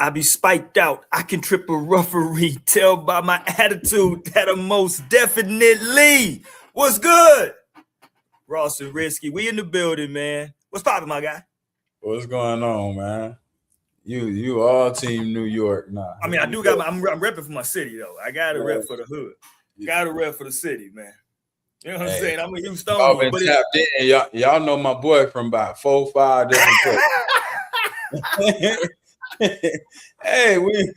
I be spiked out. I can trip a referee. Tell by my attitude that I'm most definitely. What's good? Ross and Risky. We in the building, man. What's poppin', my guy? What's going on, man? You all team New York now. I mean, I do got I'm repping for my city though. I got to rep for the hood. Got to rep for the city, man. You know what I'm saying? I'm a Houston. Y'all been tapped in. Y'all know my boy from about 4-5 different places. Hey, we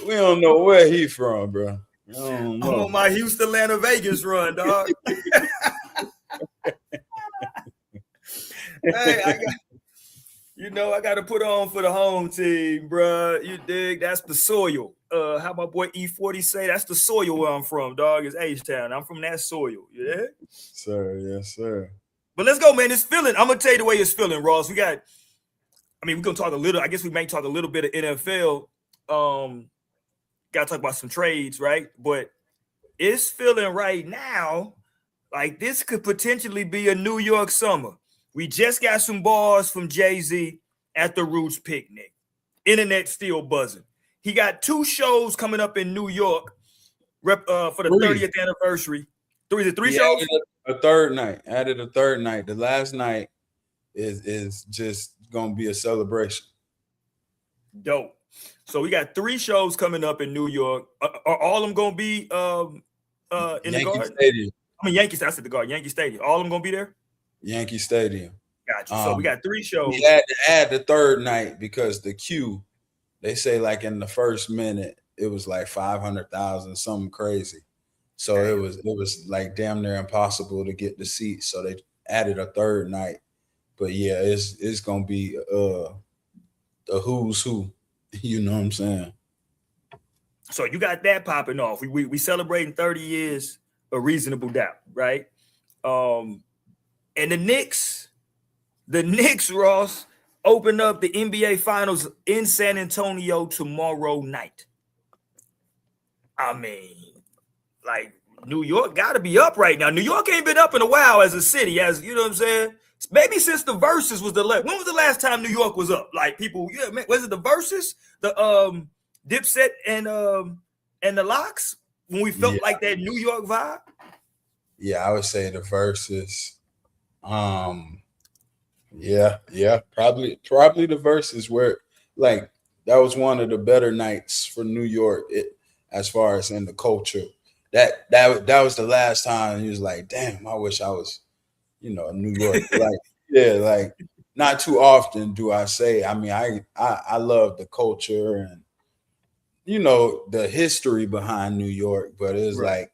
don't know where he from, bro. I'm on my Houston, Atlanta, Vegas run, dog. Hey, I got to put on for the home team, bro. You dig? That's the soil. How my boy E40 say? That's the soil where I'm from, dog. It's H-Town. I'm from that soil. Yeah, sir. Yes, sir. But let's go, man. It's feeling. I'm gonna tell you the way it's feeling, Ross. We're gonna talk a little. I guess we may talk a little bit of NFL. Gotta talk about some trades, right? But it's feeling right now like this could potentially be a New York summer. We just got some bars from Jay-Z at the Roots picnic. Internet still buzzing. He got 2 shows coming up in New York for the 30th anniversary. Three shows? Added a third night. The last night is just gonna be a celebration. Dope. So we got 3 shows coming up in New York. Are all of them gonna be in the Garden? Stadium. I mean Yankee. I said the Garden. Yankee Stadium. All of them gonna be there? Yankee Stadium. Gotcha. So we got 3 shows. We had to add the third night because the queue, they say like in the first minute it was like 500,000, something crazy. So it was like damn near impossible to get the seats. So they added a third night. But yeah, it's gonna be the who's who. You know what I'm saying? So you got that popping off. We celebrating 30 years of Reasonable Doubt, right? And the Knicks, Ross, open up the NBA Finals in San Antonio tomorrow night. I mean, like New York got to be up right now. New York ain't been up in a while as a city, as you know what I'm saying. Maybe since the Versus was when was the last time New York was up? Like people, yeah, man, was it the Versus, the Dipset and the Locks when we felt like that New York vibe? Yeah, I would say the Versus. Yeah, probably the Versus where like that was one of the better nights for New York. As far as in the culture, that was the last time he was like, damn, I wish I was, New York. like not too often do I say. I mean, I love the culture and the history behind New York, but it's right. Like,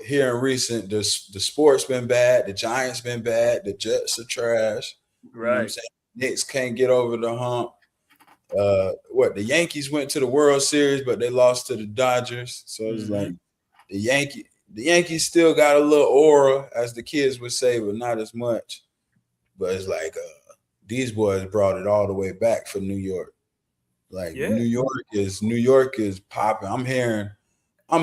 here in recent, the sport's been bad, the Giants been bad, the Jets are trash. Right. You know what I'm saying? Knicks can't get over the hump. The Yankees went to the World Series, but they lost to the Dodgers. So it's like the Yankees still got a little aura, as the kids would say, but not as much. But it's like these boys brought it all the way back for New York. Like New York is popping. I'm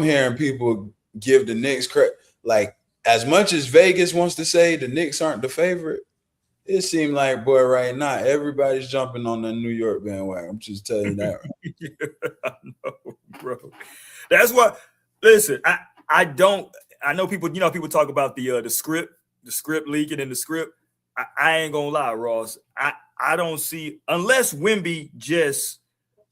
hearing people give the Knicks credit. Like as much as Vegas wants to say the Knicks aren't the favorite, it seemed like, boy, right now, everybody's jumping on the New York bandwagon. I'm just telling you that. I know, bro. That's what. Listen, I know people. People talk about the script leaking in the script. I ain't gonna lie, Ross. I don't see, unless Wemby just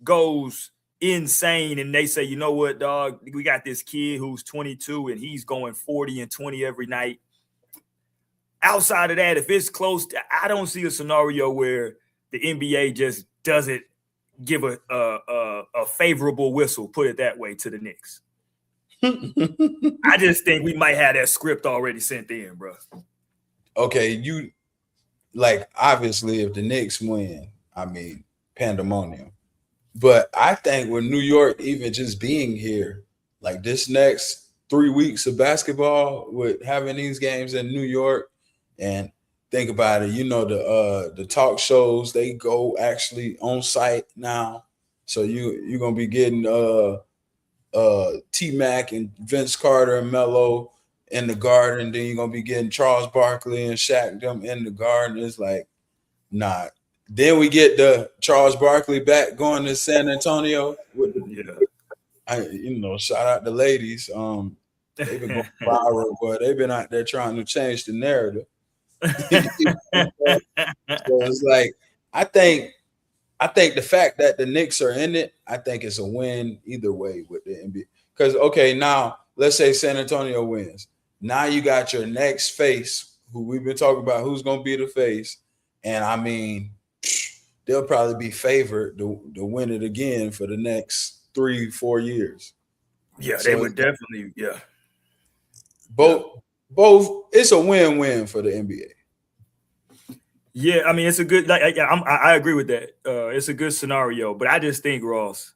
goes insane and they say, you know what, dog, we got this kid who's 22 and he's going 40 and 20 every night. Outside of that, if it's close, I don't see a scenario where the NBA just doesn't give a favorable whistle, put it that way, to the Knicks. I just think we might have that script already sent in, bro. Okay, obviously, if the Knicks win, I mean, pandemonium. But I think with New York even just being here, like this next 3 weeks of basketball, with having these games in New York, and think about it, the talk shows, they go actually on site now. So you're gonna be getting T-Mac and Vince Carter and Melo in the Garden. Then you're gonna be getting Charles Barkley and Shaq them in the Garden. It's like, nah, Then we get the Charles Barkley back going to San Antonio. With the, shout out the ladies. They've been going viral, but they've been out there trying to change the narrative. So it's like I think the fact that the Knicks are in it, I think it's a win either way with the NBA. Because okay, now let's say San Antonio wins. Now you got your next face, who we've been talking about, who's going to be the face, and I mean, they'll probably be favored to win it again for the next 3-4 years. Yeah, so they would definitely. Yeah, both. It's a win-win for the NBA. Yeah, I mean, it's a good. I agree with that. It's a good scenario, but I just think, Ross,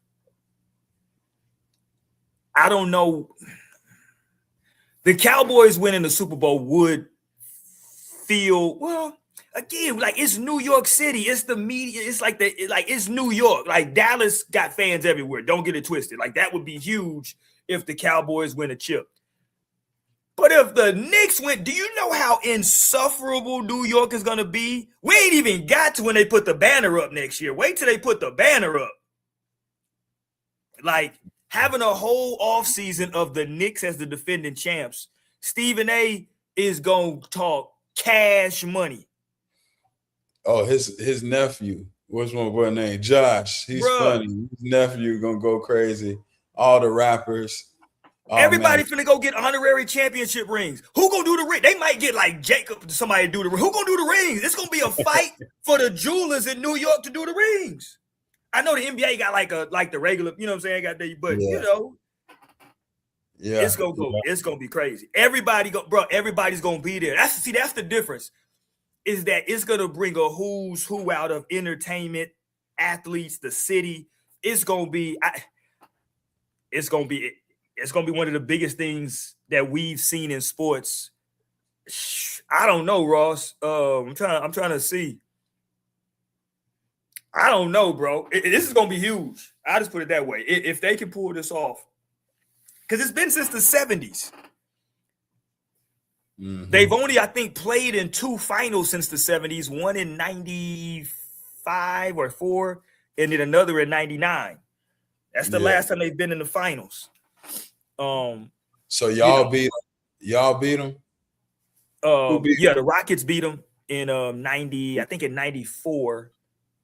I don't know. The Cowboys winning the Super Bowl would feel, well, again, like it's New York City. It's the media. It's like it's New York. Like Dallas got fans everywhere. Don't get it twisted. Like that would be huge if the Cowboys win a chip. But if the Knicks went, do you know how insufferable New York is going to be? We ain't even got to when they put the banner up next year. Wait till they put the banner up. Like having a whole offseason of the Knicks as the defending champs, Stephen A is going to talk cash money. Oh, his nephew. What's my boy name? Josh. He's funny. His nephew going to go crazy. All the rappers. Oh, everybody finna go get honorary championship rings. Who gonna do the ring? They might get like Jacob, somebody to do the ring. Who gonna do the rings? It's gonna be a fight for the jewelers in New York to do the rings. I know the NBA got like the regular, you know what I'm saying? But you know, it's gonna go. It's gonna be crazy. Everybody's gonna be there. That's the difference. Is that it's gonna bring a who's who out of entertainment, athletes, the city. It's gonna be one of the biggest things that we've seen in sports. I don't know, Ross. I'm trying to see. I don't know, bro. This is gonna be huge. I'll just put it that way. If they can pull this off, because it's been since the 70s. Mm-hmm. They've only, I think, played in 2 finals since the 70s. One in 95 or 4, and then another in 99. That's the last time they've been in the finals. So y'all beat them? The Rockets beat them in 90, I think in 94,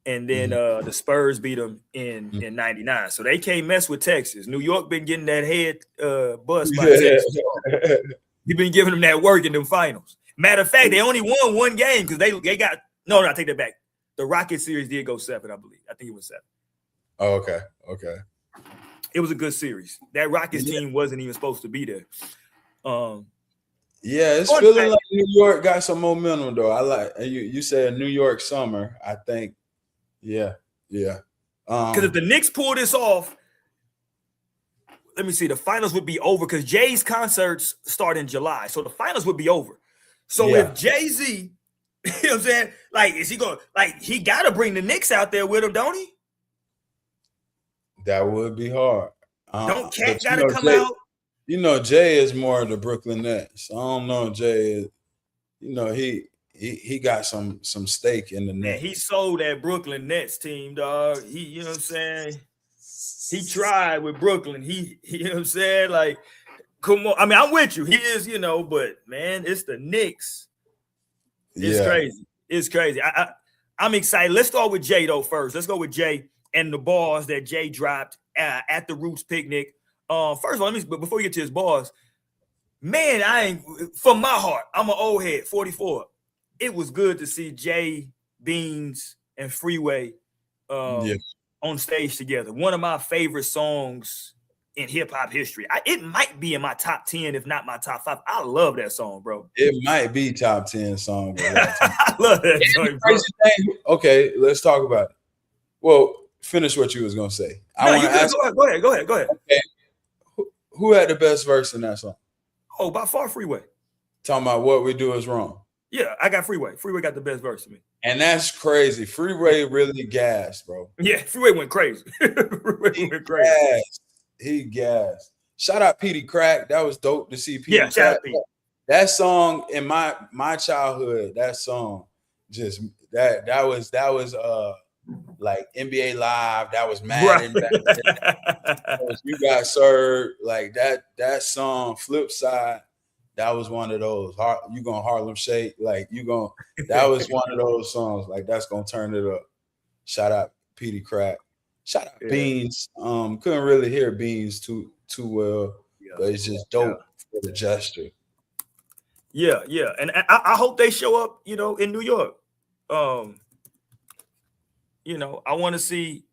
and then the Spurs beat them in 99. So they can't mess with Texas. New York been getting that head bust by Texas. You've been giving them that work in them finals. Matter of fact, they only won 1 game because they got I take that back. The Rockets series did go 7, I believe. I think it was 7. Oh, okay. It was a good series. That Rockets team wasn't even supposed to be there. It's feeling like New York got some momentum, though. I like you said New York summer. I think, yeah. Because if the Knicks pull this off, let me see, the finals would be over because Jay's concerts start in July, so the finals would be over. So if Jay-Z, you know what I'm saying, like, is he going? Like, he got to bring the Knicks out there with him, don't he? That would be hard. Don't Cat got to come out? You know, Jay is more of the Brooklyn Nets. I don't know, Jay is. You know, he got some stake in the Nets. He sold that Brooklyn Nets team, dog. He, you know what I'm saying? He tried with Brooklyn. He you know what I'm saying? Like, come on. I mean, I'm with you. He is, you know, but man, it's the Knicks. It's crazy. It's crazy. I'm excited. Let's start with Jay though first. Let's go with Jay and the bars that Jay dropped at the Roots picnic. First of all, before we get to his bars, man, from my heart, I'm an old head, 44. It was good to see Jay, Beans, and Freeway on stage together. One of my favorite songs in hip-hop history. It might be in my top 10, if not my top 5. I love that song, bro. It might be top 10 song. I love that song, bro. Okay, let's talk about it. Well, finish what you was going to say. Go ahead. Okay. Who had the best verse in that song? Oh, by far Freeway. Talking about what we do is wrong. Yeah, I got Freeway. Freeway got the best verse to me. And that's crazy. Freeway really gassed, bro. Yeah, Freeway went crazy. He gassed. Shout out Petey Crack. That was dope to see Petey Crack. Shout out Pete. That song in my childhood, that song, just that was like NBA Live. That was Madden. Right. That was You Got Served. Like that song, Flip Side. That was one of those. You gonna Harlem Shake. Like that was one of those songs. Like that's gonna turn it up. Shout out Petey Crack. Shout out Yeah. Beans. Couldn't really hear Beans too well, but it's just dope for the gesture. Yeah, and I hope they show up, in New York. I want to see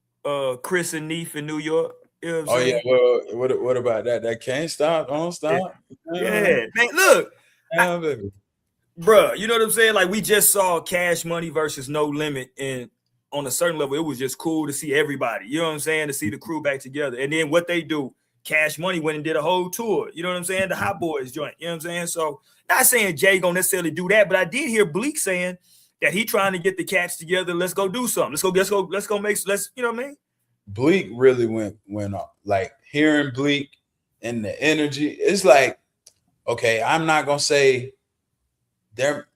Chris and Neef in New York. You know what I'm saying? Yeah, well, what about that? That Can't Stop, Don't Stop. Yeah, man, look, baby. Bruh, you know what I'm saying? Like, we just saw Cash Money versus No Limit, and on a certain level, it was just cool to see everybody. You know what I'm saying? To see the crew back together, and then what they do. Cash Money went and did a whole tour. You know what I'm saying? The Hot Boys joint. You know what I'm saying? So, not saying Jay gonna necessarily do that, but I did hear Bleak saying that he trying to get the cats together. Let's go do something. Let's go make. You know what I mean? Bleak really went off. Like, hearing Bleak and the energy, it's like, okay, I'm not gonna say there.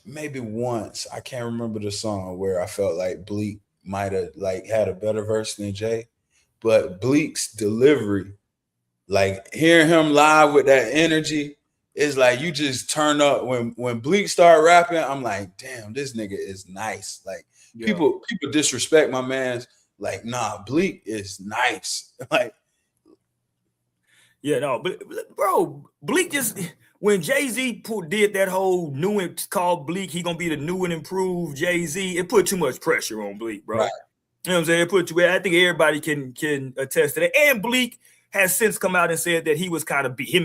Maybe once, I can't remember the song where I felt like Bleak might have like had a better verse than Jay. But Bleak's delivery, like hearing him live with that energy, is like you just turn up. When Bleak start rapping, I'm like, damn, this nigga is nice. Like people disrespect my man's. Like, nah, Bleak is nice. Like, yeah, no, but bro, Bleak just, when Jay-Z did that whole new and called Bleak, he gonna be the new and improved Jay-Z. It put too much pressure on Bleak, bro. right. You know what I'm saying? It put you. I think everybody can attest to that. And Bleak has since come out and said that he was kind of he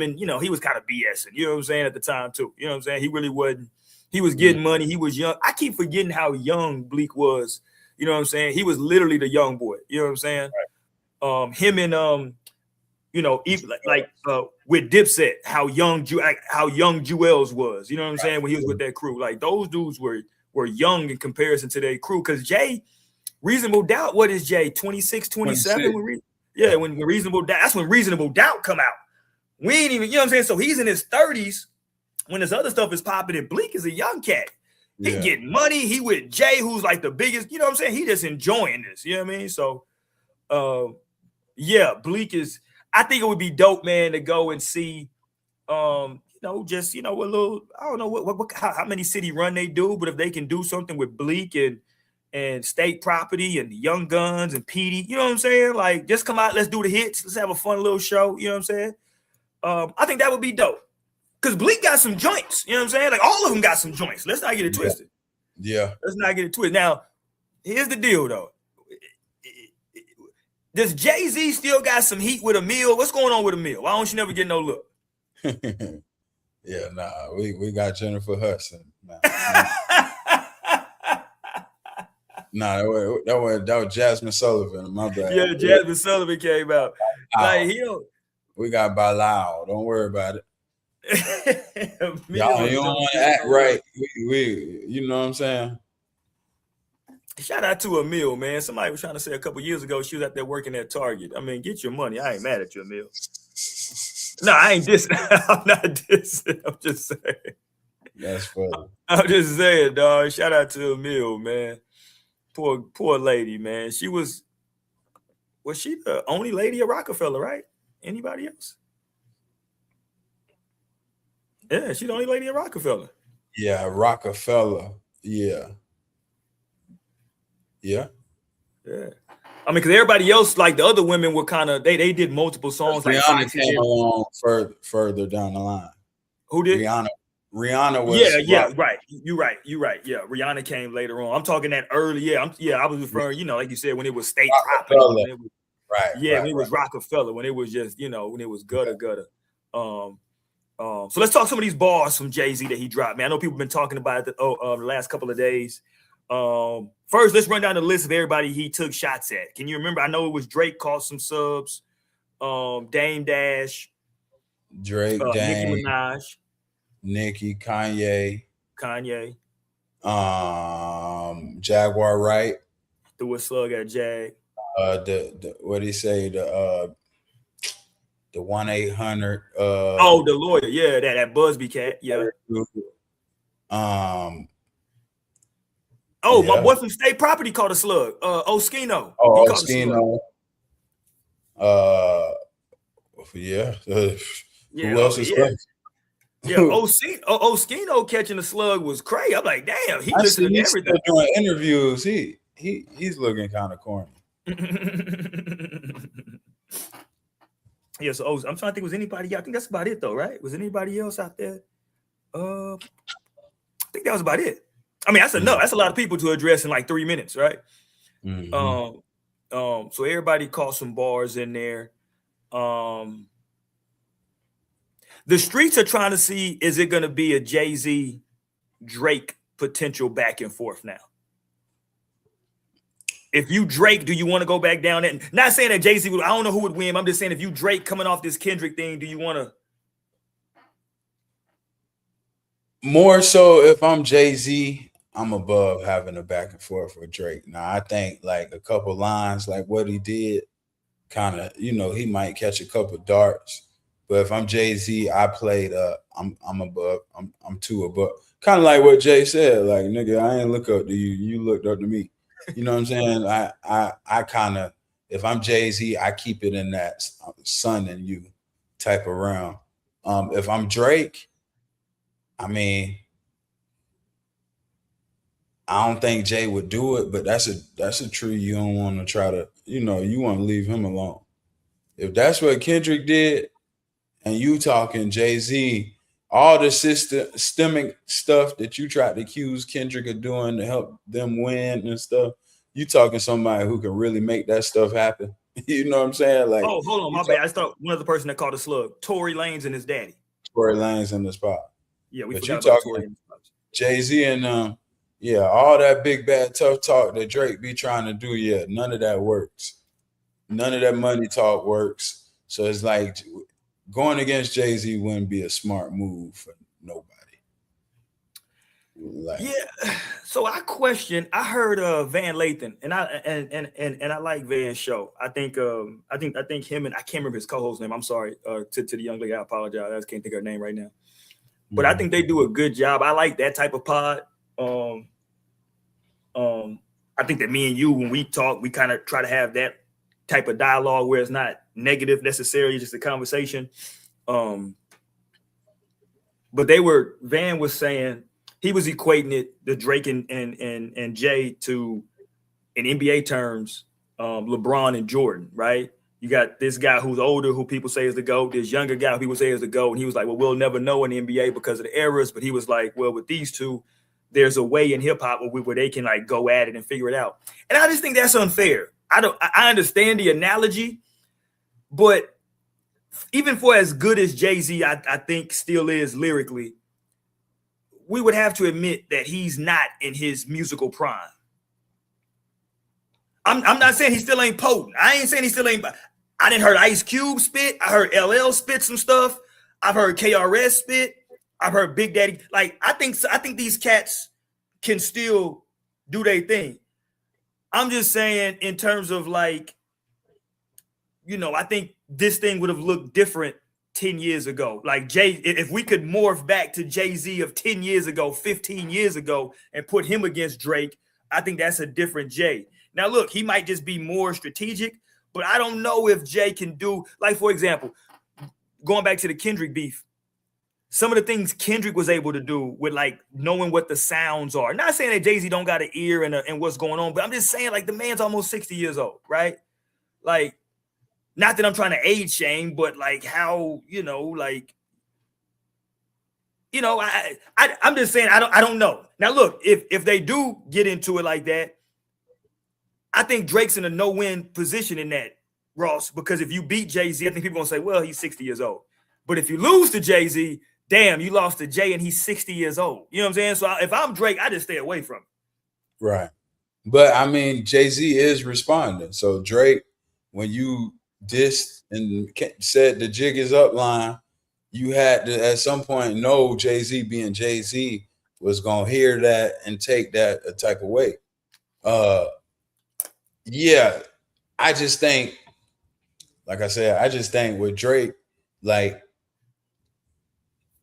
was kind of BSing. You know what I'm saying, at the time too. You know what I'm saying? He really wasn't. He was getting money. He was young. I keep forgetting how young Bleak was. You know what I'm saying? He was literally the young boy. You know what I'm saying? Right. Him and even like with Dipset, how young Jewels was. You know what I'm saying? When he was with that crew, like those dudes were young in comparison to their crew. Because Jay. Reasonable Doubt, what is Jay? 26, 27? 26. When Reasonable Doubt, that's when Reasonable Doubt come out. We ain't even, you know what I'm saying? So he's in his 30s when this other stuff is popping, and Bleak is a young cat. He getting money. He with Jay, who's like the biggest, you know what I'm saying? He just enjoying this, you know what I mean? So, Bleak is, I think it would be dope, man, to go and see, just, a little, I don't know how many city run they do, but if they can do something with Bleak and State Property and the Young Guns and Petey, you know what I'm saying? Like, just come out, let's do the hits, let's have a fun little show, you know what I'm saying? I think that would be dope. Because Bleak got some joints, you know what I'm saying? Like, all of them got some joints. Let's not get it twisted. Yeah. Let's not get it twisted. Now, here's the deal, though. Does Jay-Z still got some heat with Emil? What's going on with Emil? Why don't you never get no look? Yeah, nah, we got Jennifer Hudson. Nah, that was Jasmine Sullivan. My bad. Yeah, Jasmine Sullivan came out. Like, we got Bilal. Don't worry about it. Y'all, you don't want to act right. We, you know what I'm saying? Shout out to Emil, man. Somebody was trying to say a couple years ago she was out there working at Target. I mean, get your money. I ain't mad at you, Emil. No, I ain't dissing. I'm not dissing. I'm just saying. That's funny. I'm just saying, dog. Shout out to Emil, man. Poor lady, man. Was she the only lady at Rockefeller, right? Anybody else? Yeah, she's the only lady at Rockefeller. Yeah, Rockefeller. Yeah. I mean, because everybody else, like the other women, were kind of they did multiple songs. Rihanna like came along further down the line. Who did? Rihanna was. Right. You're right. Yeah, Rihanna came later on. I'm talking that early. I was referring. Like you said, when it was State Property. When it was Rockefeller. When it was just, when it was gutter. So let's talk some of these bars from Jay-Z that he dropped, man. I know people have been talking about it the last couple of days. First, let's run down the list of everybody he took shots at. Can you remember? I know it was Drake caught some subs, Dame Dash, Drake, Dame, Nicki Minaj, Nicki, Kanye, Jaguar Wright, threw a slug at Jag. The what did he say? The 1-800. The lawyer, yeah, that Busby cat, yeah. Oh, my Yeah. boy from State Property caught a slug. Oskino. He Oh, caught a slug. Oskino. Yeah. Yeah, Who else is yeah. left? Yeah, Oskino catching a slug was crazy. I'm like, damn, he I see listening to he's everything. still doing interviews. He's looking kind of corny. Yeah, so I'm trying to think, was anybody? I think that's about it, though, right? Was anybody else out there? I think that was about it. I mean, that's enough. That's a lot of people to address in like 3 minutes, right? Mm-hmm. So everybody caught some bars in there. The streets are trying to see, is it going to be a Jay-Z Drake potential back and forth now? If you Drake, do you want to go back down that? Not saying that Jay-Z would, I don't know who would win. I'm just saying if you Drake coming off this Kendrick thing, do you want to? More so if I'm Jay-Z, I'm above having a back and forth with Drake. Now I think like a couple lines, like what he did, kind of, he might catch a couple darts. But if I'm Jay-Z, I played I'm above, I'm too above. Kind of like what Jay said, like, nigga, I ain't look up to you, you looked up to me. You know what I'm saying? I kind of, if I'm Jay-Z, I keep it in that son and you type of realm. If I'm Drake, I mean, I don't think Jay would do it, but that's a tree you don't want to try to, you want to leave him alone. If that's what Kendrick did, and you talking Jay-Z, all the systemic stuff that you tried to accuse Kendrick of doing to help them win and stuff, you talking somebody who can really make that stuff happen. You know what I'm saying? Like, oh, hold on, my bad. I thought one other person that caught a slug, Tory Lanez and his daddy. Tory Lanez in the spot. Yeah, we but forgot you about talking Tory. Jay-Z and yeah, all that big bad tough talk that Drake be trying to do, yeah, none of that works. None of that money talk works. So it's like going against Jay-Z wouldn't be a smart move for nobody. Like, yeah. So I heard Van Lathan, and I like Van's show. I think him, and I can't remember his co-host name. I'm sorry to the young lady. I apologize. I just can't think of her name right now. But I think they do a good job. I like that type of pod. I think that me and you, when we talk, we kind of try to have that type of dialogue where it's not negative necessarily, just a conversation. But Van was saying, he was equating it, the Drake and Jay, to, in NBA terms, LeBron and Jordan, right? You got this guy who's older, who people say is the GOAT, this younger guy who people say is the GOAT. And he was like, well, we'll never know in the NBA because of the errors. But he was like, well, with these two, there's a way in hip hop where they can like go at it and figure it out. And I just think that's unfair. I understand the analogy, but even for as good as Jay-Z, I think still is lyrically, we would have to admit that he's not in his musical prime. I'm not saying he still ain't potent. I ain't saying he still ain't. I didn't heard Ice Cube spit. I heard LL spit some stuff. I've heard KRS spit. I've heard Big Daddy. Like, I think these cats can still do their thing. I'm just saying in terms of like, I think this thing would have looked different 10 years ago. Like if we could morph back to Jay-Z of 10 years ago, 15 years ago, and put him against Drake, I think that's a different Jay. Now, look, he might just be more strategic, but I don't know if Jay can do, like, for example, going back to the Kendrick beef, some of the things Kendrick was able to do with like knowing what the sounds are. Not saying that Jay-Z don't got an ear and what's going on, but I'm just saying like the man's almost 60 years old, right? Like, not that I'm trying to age shame, but like how, I'm just saying I don't know. Now look, if they do get into it like that, I think Drake's in a no-win position in that, Ross, because if you beat Jay-Z, I think people are gonna say, well, he's 60 years old. But if you lose to Jay-Z, damn, you lost to Jay and he's 60 years old. You know what I'm saying? So if I'm Drake, I just stay away from him. Right. But I mean, Jay-Z is responding. So Drake, when you dissed and said the jig is up line, you had to at some point know Jay-Z being Jay-Z was gonna hear that and take that a type of way. Yeah, I just think, like I said, I just think with Drake, like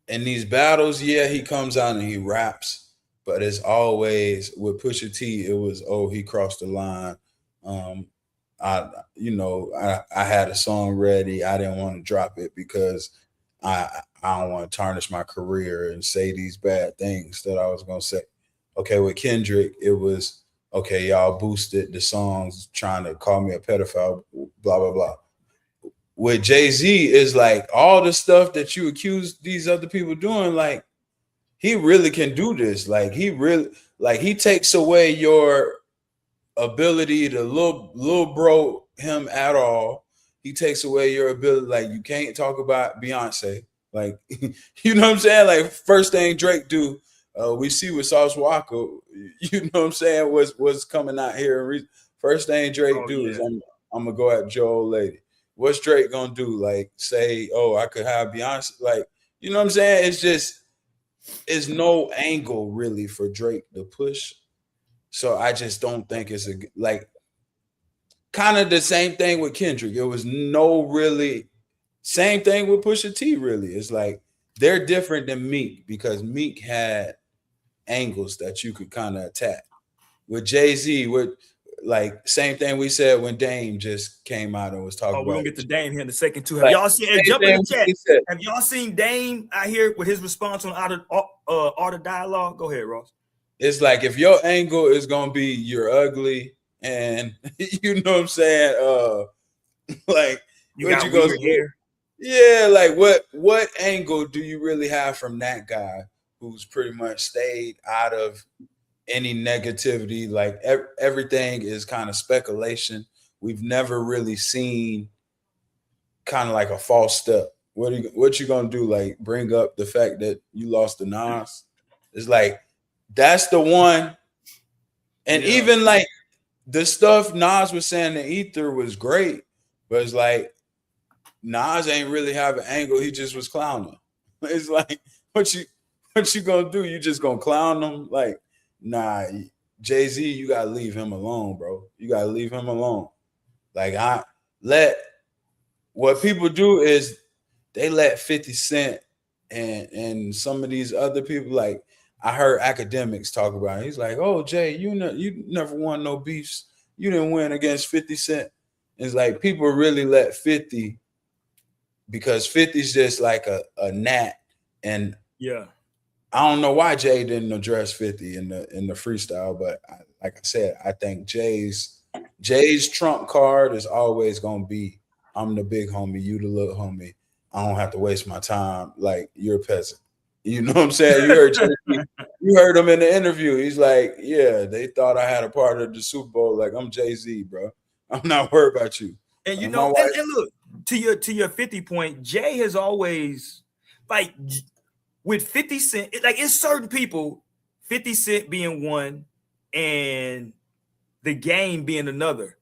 in these battles, yeah, he comes out and he raps, but it's always with Pusha T. It was, oh, he crossed the line. I had a song ready. I didn't want to drop it because I don't want to tarnish my career and say these bad things that I was gonna say. Okay, with Kendrick, it was okay. Y'all boosted the songs trying to call me a pedophile. Blah blah blah. With Jay-Z, is like all the stuff that you accuse these other people doing. Like he really can do this. Like he takes away your ability to little bro him at all. He takes away your ability. Like you can't talk about Beyonce. Like you know what I'm saying. Like first thing Drake do, we see with Sauce Walker. You know what I'm saying. Was coming out here. First thing Drake do is I'm gonna go at Joe Lady. What's Drake gonna do? Like say, oh, I could have Beyonce. Like you know what I'm saying. It's just it's no angle really for Drake to push. So I just don't think it's like kind of the same thing with Kendrick. It was no really same thing with Pusha T. Really, it's like they're different than Meek because Meek had angles that you could kind of attack. With Jay-Z, with like same thing we said when Dame just came out and was talking about. We're gonna get to Dame here in a second too. Have y'all seen? Jump in the chat. Have y'all seen Dame out here with his response on Art of Dialogue? Go ahead, Ross. It's like if your angle is gonna be you're ugly and you know what I'm saying, like you got weird hair. Yeah, like what angle do you really have from that guy who's pretty much stayed out of any negativity? Like everything is kind of speculation. We've never really seen kind of like a false step. What you gonna do? Like bring up the fact that you lost to Nas? It's like that's the one. And even like the stuff Nas was saying in Ether was great, but it's like Nas ain't really have an angle. He just was clowning. It's like what you gonna do? You just gonna clown him? Like nah, Jay-Z, you gotta leave him alone, bro. You gotta leave him alone. Like what people do is they let 50 Cent and some of these other people, like I heard academics talk about it. He's like, oh, Jay, you never won no beefs. You didn't win against 50 Cent. It's like people really let 50 because 50's just like a gnat. And I don't know why Jay didn't address 50 in the freestyle, but like I said, I think Jay's trump card is always gonna be I'm the big homie, you the little homie. I don't have to waste my time. Like you're a peasant. You know what I'm saying? You heard him in the interview. He's like, yeah, they thought I had a part of the Super Bowl. Like I'm Jay-Z, bro. I'm not worried about you. And you know, and look, to your 50 point, Jay has always like with 50 Cent, like it's certain people, 50 Cent being one and the game being another.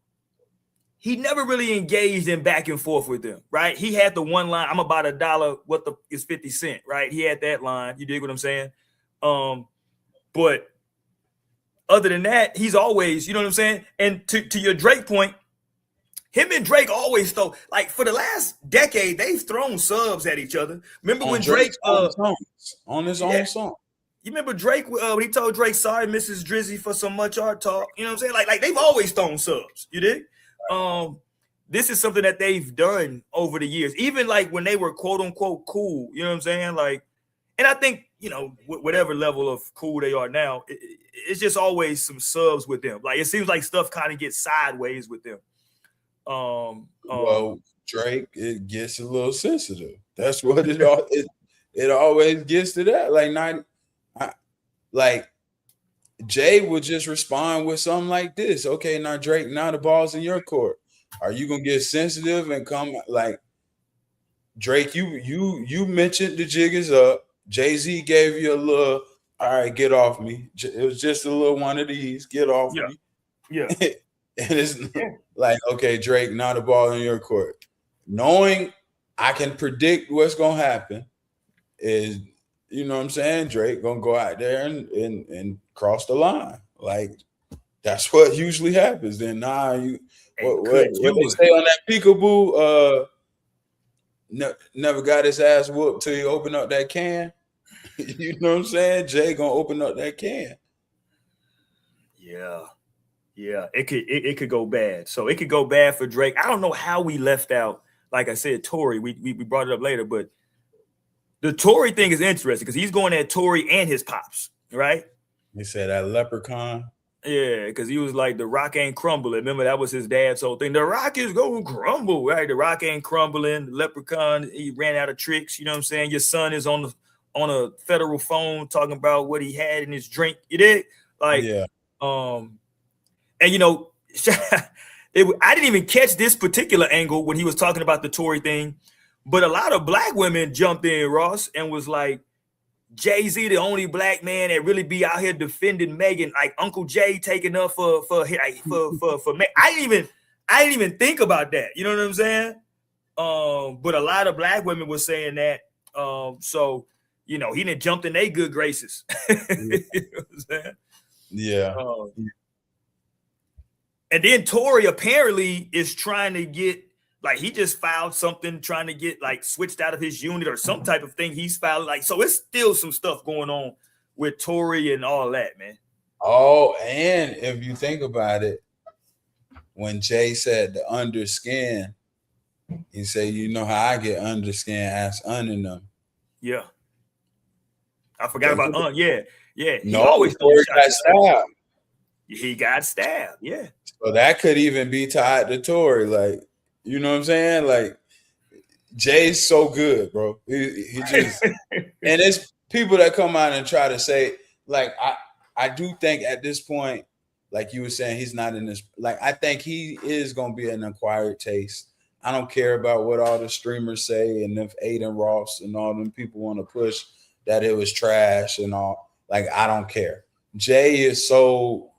He never really engaged in back and forth with them, right? He had the one line, I'm about $1, what the is 50 Cent, right? He had that line. You dig what I'm saying? But other than that, he's always, you know what I'm saying? And to your Drake point, him and Drake always throw, like for the last decade, they've thrown subs at each other. Remember when Drake on his own song? You remember Drake when he told Drake, sorry, Mrs. Drizzy, for so much art talk. You know what I'm saying? Like they've always thrown subs. You dig? This is something that they've done over the years, even like when they were quote unquote cool. You know what I'm saying? Like, and I think, you know, whatever level of cool they are now, it's just always some subs with them. Like it seems like stuff kind of gets sideways with them. Well, Drake, it gets a little sensitive. That's what it always gets to that. Like Jay would just respond with something like this. Okay, now Drake, now the ball's in your court. Are you gonna get sensitive and come like Drake? You mentioned the jig is up. Jay-Z gave you a little, all right, get off me. It was just a little one of these, get off me. Yeah. And it's like, okay, Drake, now the ball in your court. Knowing I can predict what's gonna happen is, you know what I'm saying? Drake gonna go out there and cross the line. Like that's what usually happens. Then what they say on that peekaboo, never got his ass whooped till he opened up that can. You know what I'm saying? Jay gonna open up that can. Yeah. Yeah, it could go bad. So it could go bad for Drake. I don't know how we left out, like I said, Tory. We brought it up later, but the Tory thing is interesting because he's going at Tory and his pops, right? They said that leprechaun. Yeah, because he was like, the rock ain't crumbling. Remember, that was his dad's whole thing. The rock is going to crumble, right? The rock ain't crumbling. The leprechaun, he ran out of tricks. You know what I'm saying? Your son is on a federal phone talking about what he had in his drink. You did? Like, Yeah. And you know, I didn't even catch this particular angle when he was talking about the Tory thing, but a lot of black women jumped in, Ross, and was like, Jay-Z, the only black man that really be out here defending Megan, like Uncle Jay taking up for Megan. I didn't even think about that. You know what I'm saying? But a lot of black women were saying that. So you know, he didn't jump in their good graces. You know what I'm saying? Yeah. And then Tory apparently is trying to get, like, he just filed something trying to get like switched out of his unit or some type of thing he's filed. Like, so it's still some stuff going on with Tory and all that, man. Oh, and if you think about it, when Jay said the underskin, he said, you know how I get underskin, ask in them. Yeah. I forgot about yeah. He no, always Tory got stabbed. He got stabbed, yeah. So that could even be tied to Tory, like, you know what I'm saying? Like, Jay's so good, bro. He just and it's people that come out and try to say, like, I do think at this point, like you were saying, he's not in this. Like, I think he is gonna be an acquired taste. I don't care about what all the streamers say, and if Aiden Ross and all them people want to push that it was trash and all. Like, I don't care. Jay is so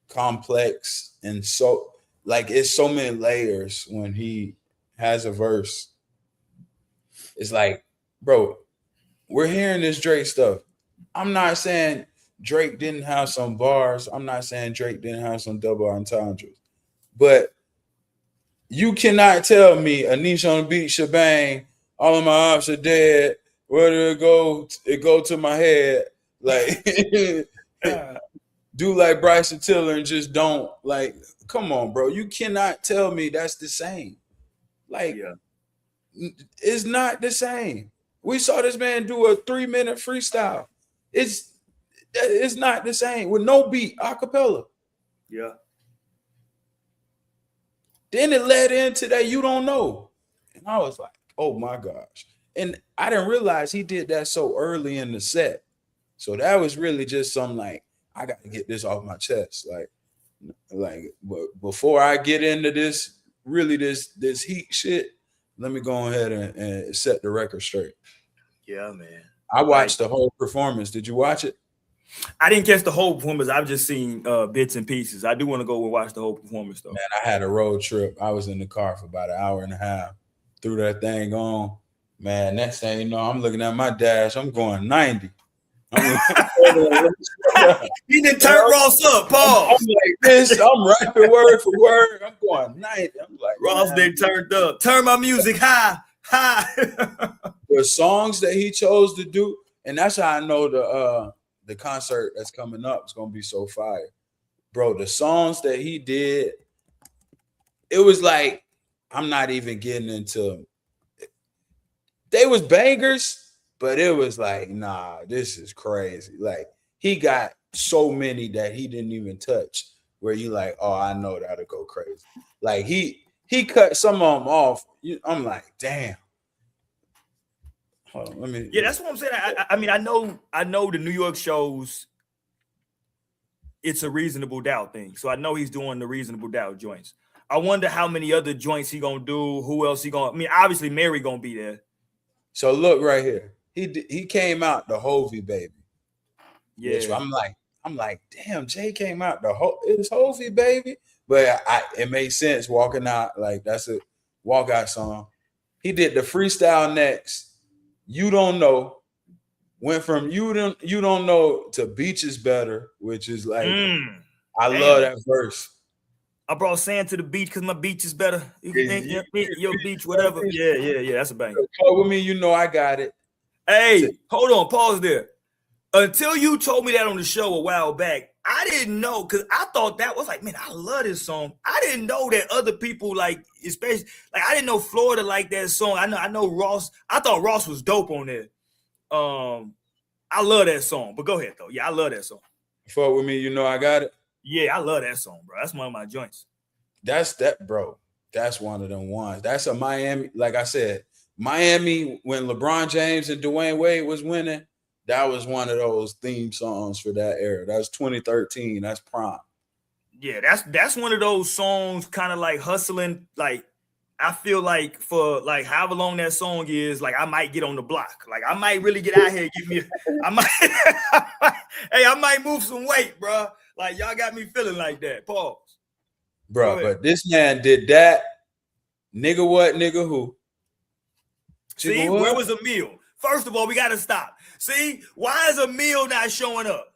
complex and so, like, it's so many layers when he has a verse. It's like, bro, we're hearing this Drake stuff. I'm not saying Drake didn't have some bars. I'm not saying Drake didn't have some double entendres. But you cannot tell me Anish on the beat, shebang, all of my ops are dead. Where did it go? It go to my head. Like, do like Bryson Tiller and just don't, like, come on, bro. You cannot tell me that's the same. Like, it's not the same. We saw this man do a 3-minute freestyle. It's not the same with no beat, a cappella. Yeah. Then it led into that you don't know. And I was like, oh my gosh. And I didn't realize he did that so early in the set. So that was really just some, like, I got to get this off my chest. Like, but before I get into this, really this heat shit, let me go ahead and set the record straight. Yeah, man. I watched the whole performance. Did you watch it? I didn't catch the whole performance. I've just seen bits and pieces. I do want to go and watch the whole performance, though. Man, I had a road trip. I was in the car for about an hour and a half. Threw that thing on. Man, next thing you know, I'm looking at my dash. I'm going 90. He didn't turn Ross up, Paul. I'm like this. I'm rapping word for word. I'm going 90. I'm like, Ross didn't turned up. Turn my music high. The songs that he chose to do, and that's how I know the concert that's coming up is gonna be so fire, bro. The songs that he did, it was like, I'm not even getting into. They was bangers, but it was like, nah, this is crazy. Like, he got so many that he didn't even touch, where you like, oh, I know that'll go crazy. Like, he cut some of them off. I'm like, damn. Hold on, let me. Yeah, that's what I'm saying. I mean, I know the New York shows, it's a reasonable doubt thing. So I know he's doing the reasonable doubt joints. I wonder how many other joints he gonna do. Who else he gonna? I mean, obviously Mary gonna be there. So look right here. He came out the Hovey baby. Yeah, I'm like, damn, Jay came out it's Hovey baby. But it made sense walking out, like, that's a walkout song. He did the freestyle next. You Don't Know. Went from you don't know to Beach is Better, which is like, I love that verse. I brought sand to the beach because my beach is better. Your beach, whatever. Yeah. That's a banger. Talk with me, you know I got it. Hey, hold on, pause there. Until you told me that on the show a while back, I didn't know, because I thought that was like, man, I love this song. I didn't know that other people like, especially like I didn't know Florida liked that song. I know Ross. I thought Ross was dope on there. I love that song. But go ahead though. Yeah, I love that song. Fuck with me, you know I got it. Yeah, I love that song, bro. That's one of my joints. That's that, bro. That's one of them ones. That's a Miami. Like I said, Miami when LeBron James and Dwayne Wade was winning. That was one of those theme songs for that era. That's 2013. That's prime. Yeah, that's one of those songs, kind of like hustling. Like I feel like for like however long that song is, like I might get on the block. Like I might really get out here, give me. I might. Hey, I might move some weight, bro. Like y'all got me feeling like that. Pause, bro. But this man did that. Nigga, what? Nigga, who? See, where was Emil? First of all, we got to stop. See, why is Emil not showing up?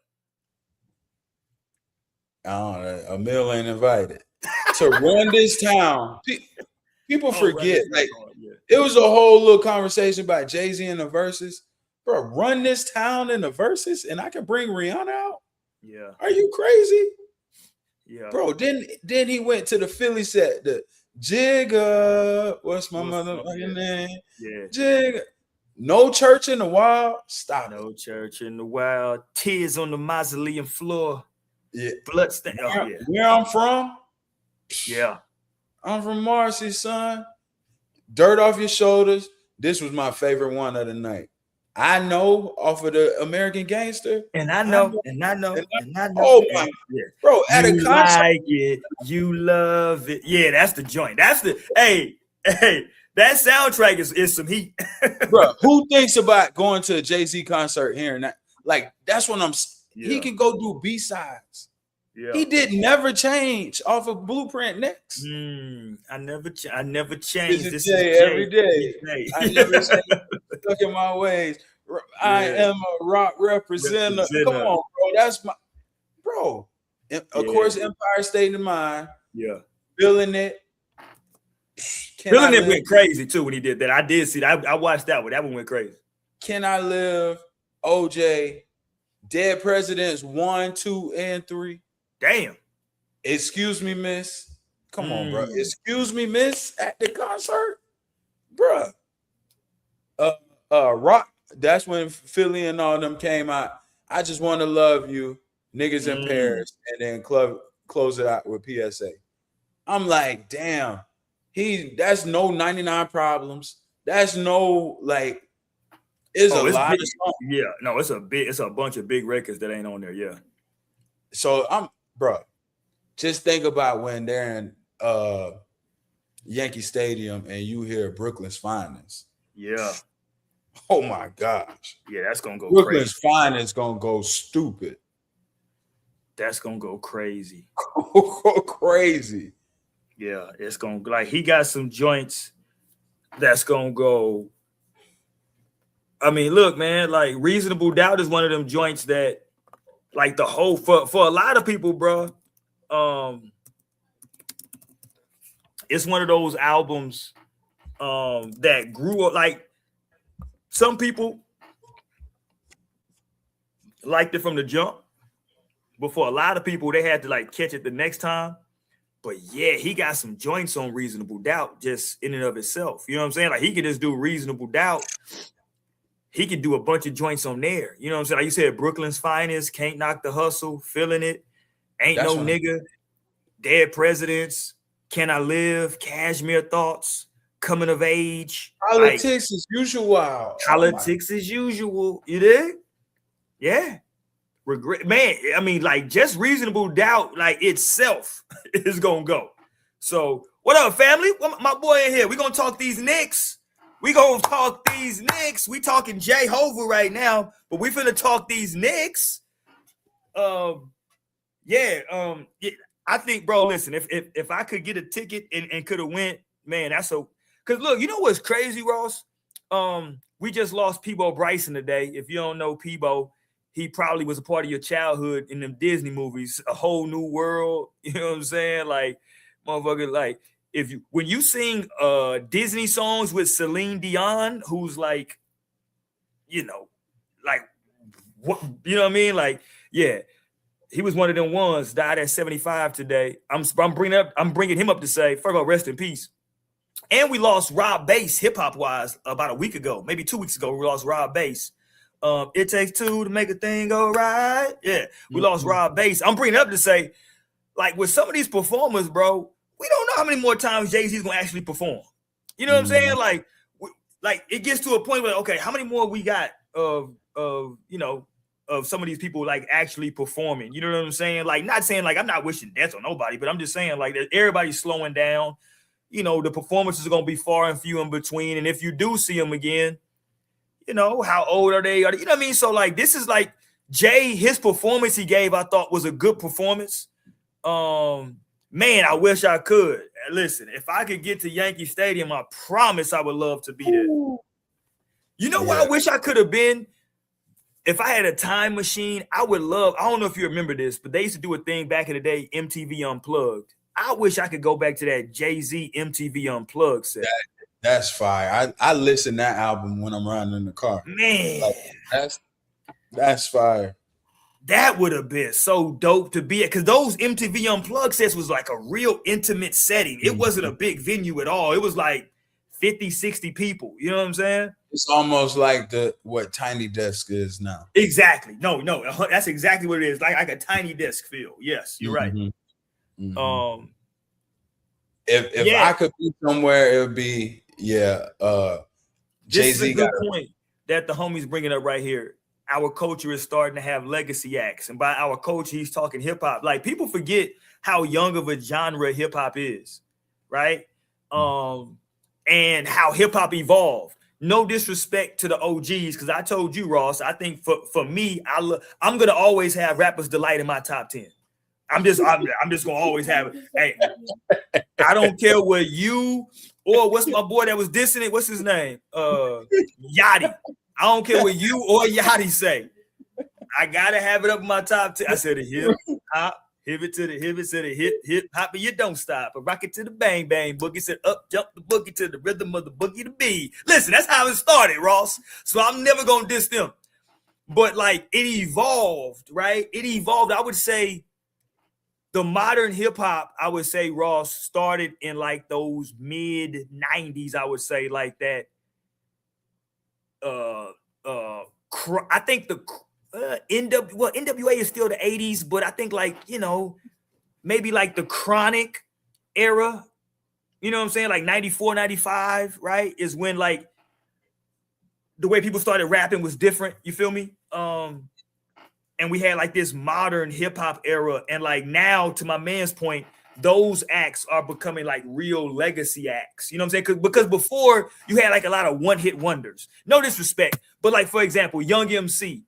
I don't know. Emil ain't invited to run this town. People forget. Like it was a whole little conversation about Jay-Z and the verses. Bro, run this town in the verses, and I can bring Rihanna out. Yeah. Are you crazy? Yeah. Bro, then he went to the Philly set. The Jigga. What's my motherfucking name? Yeah. Jigga. No church in the wild. Stop. No church in the wild. Tears on the mausoleum floor. Yeah. Bloodstain. Where I'm from? Yeah. I'm from Marcy, son. Dirt off your shoulders. This was my favorite one of the night. I know off of the American Gangster. And I know. Oh my, bro, at a concert. Like it, you love it. Yeah, that's the joint. That's the hey, that soundtrack is some heat. Bro, who thinks about going to a Jay-Z concert hearing that? Like, that's when he can go do B-sides. Yeah. He did Never Change off of Blueprint Knicks. I never changed. This is Jay every day. I never changed. Stuck in my ways. I am a rock representative. Come on, bro. That's my bro. Of course, Empire State of Mind. Yeah. Feeling It. Feeling It went crazy too when he did that. I did see that. I watched that one. That one went crazy. Can I Live? OJ. Dead Presidents 1, 2, and 3. Damn. Excuse Me, Miss. Come on, bro. Excuse Me, Miss at the concert. Bruh. Rock. That's when Philly and all them came out. I Just Want to Love You. Niggas in Paris. And then close it out with PSA. I'm like, damn. That's no 99 Problems. That's no like. It's a lot of songs. Yeah, no, it's a bunch of big records that ain't on there. Yeah. So bro, just think about when they're in Yankee Stadium and you hear Brooklyn's Finest. Yeah. Oh my gosh. Yeah, that's gonna go Brooklyn's crazy. Finest gonna go stupid. That's gonna go crazy. Go crazy. Yeah, it's gonna like he got some joints that's gonna go. I mean, look, man, like Reasonable Doubt is one of them joints that, like the whole for a lot of people, bro. It's one of those albums that grew up. Like some people liked it from the jump, but for a lot of people, they had to like catch it the next time. But yeah, he got some joints on Reasonable Doubt just in and of itself. You know what I'm saying? Like he could just do Reasonable Doubt. He could do a bunch of joints on there. You know what I'm saying? Like you said, Brooklyn's Finest, Can't Knock the Hustle, Feeling It, Ain't No Nigga, Dead Presidents, Can I Live, Cashmere Thoughts, Coming of Age. Politics as usual. Politics as usual. You dig? Yeah. Regret, man. I mean, like just Reasonable Doubt, like itself is gonna go. So, what up, family? My boy in here. We gonna talk these Knicks. We gonna talk these Knicks. We talking Jehovah right now, but we finna talk these Knicks. Yeah. I think, bro. Listen, if I could get a ticket and could have went, man, that's so. Cause look, you know what's crazy, Ross? We just lost Peebo Bryson today. If you don't know Peebo, he probably was a part of your childhood in them Disney movies, A Whole New World. You know what I'm saying? Like, motherfucker, like. When you sing Disney songs with Celine Dion, who's like you know, like what, you know what I mean? Like, yeah, he was one of them ones, died at 75 today. I'm bringing him up to say, first of all, rest in peace. And we lost Rob Bass, hip hop wise, about a week ago, maybe 2 weeks ago. We lost Rob Bass. It takes two to make a thing go right. Yeah, we lost Rob Bass. I'm bringing it up to say, like, with some of these performers, bro, we don't know how many more times Jay-Z's gonna actually perform. You know what I'm saying? Like it gets to a point where, okay, how many more we got of some of these people like actually performing? You know what I'm saying? Like, not saying like I'm not wishing death on nobody, but I'm just saying like that everybody's slowing down. You know, the performances are gonna be far and few in between, and if you do see them again, you know, how old are they? You know what I mean? So like, this is like Jay, his performance he gave, I thought was a good performance. Man, I wish I could. Listen, if I could get to Yankee Stadium, I promise I would love to be there. You know what I wish I could have been? If I had a time machine, I would love, I don't know if you remember this, but they used to do a thing back in the day, MTV Unplugged. I wish I could go back to that Jay-Z MTV Unplugged set. That's fire. I listen to that album when I'm riding in the car. Man, like, that's fire. That would have been so dope to be at, because those MTV Unplugged sets was like a real intimate setting. It wasn't a big venue at all. It was like 50, 60 people. You know what I'm saying? It's almost like what Tiny Desk is now. Exactly. No, that's exactly what it is. Like a tiny desk feel. Yes, you're right. Mm-hmm. If I could be somewhere, it would be Jay-Z. This is a good point that the homie's bringing up right here. Our culture is starting to have legacy acts, and by our culture, he's talking hip hop. Like, people forget how young of a genre hip hop is, right? And how hip hop evolved. No disrespect to the OGs, because I told you, Ross, I think for me, I'm gonna always have Rapper's Delight in my top 10. I'm just gonna always have it. Hey, I don't care what you or what's my boy that was dissing it. What's his name? Yachty. I don't care what you or Yachty say. I gotta have it up in my top 10. I said a hip hop, hip it to the hip hop, and you don't stop. A rock it to the bang bang boogie. Said up jump the boogie to the rhythm of the boogie to be. Listen, that's how it started, Ross. So I'm never gonna diss them. But like, it evolved, right? It evolved. I would say the modern hip hop, I would say, Ross, started in like those mid 90s. I would say like that. I think the NWA is still the 80s, but I think like, you know, maybe like the Chronic era, you know what I'm saying? Like 94, 95, right? Is when like the way people started rapping was different. You feel me? And we had like this modern hip hop era. And like now, to my man's point, those acts are becoming like real legacy acts. You know what I'm saying? Because before you had like a lot of one hit wonders. No disrespect, but like, for example, Young MC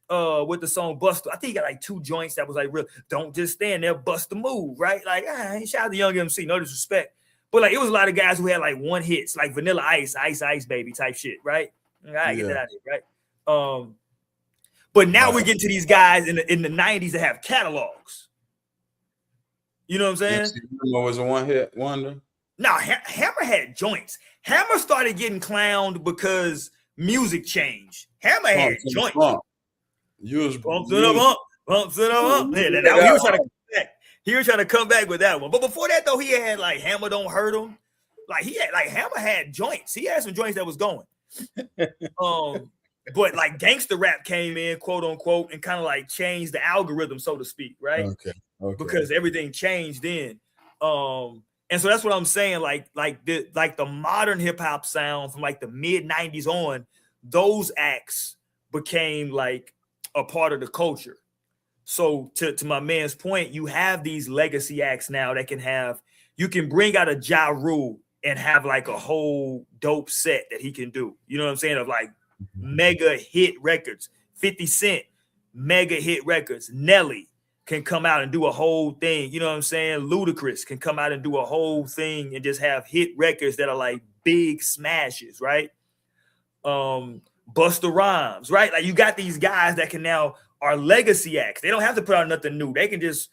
with the song Buster. I think he got like 2 joints that was like real. Don't just stand there, bust the move, right? Like, shout out to Young MC. No disrespect, but like it was a lot of guys who had like one hits, like Vanilla Ice, Ice Baby type shit, right? I gotta get that out of here, right? But now we're getting to these guys in the 90s that have catalogs. You know what I'm saying? Hammer was a one-hit wonder. No, Hammer had joints. Hammer started getting clowned because music changed. Hammer had joints. Bumps in a bump. Yeah, now he was trying to come back. He was trying to come back with that one. But before that, though, he had like Hammer Don't Hurt Him. Like Hammer had joints. He had some joints that was going. But like gangster rap came in, quote unquote, and kind of like changed the algorithm, so to speak, right? Okay. Because everything changed then. And so that's what I'm saying. Like the modern hip hop sound from like the mid 90s on, those acts became like a part of the culture. So to my man's point, you have these legacy acts now that you can bring out a Ja Rule and have like a whole dope set that he can do. You know what I'm saying? Of like mega hit records. 50 Cent, mega hit records. Nelly can come out and do a whole thing. You know what I'm saying? Ludacris can come out and do a whole thing and just have hit records that are like big smashes, right? Busta Rhymes, right? Like you got these guys that can now are legacy acts. They don't have to put out nothing new. They can just,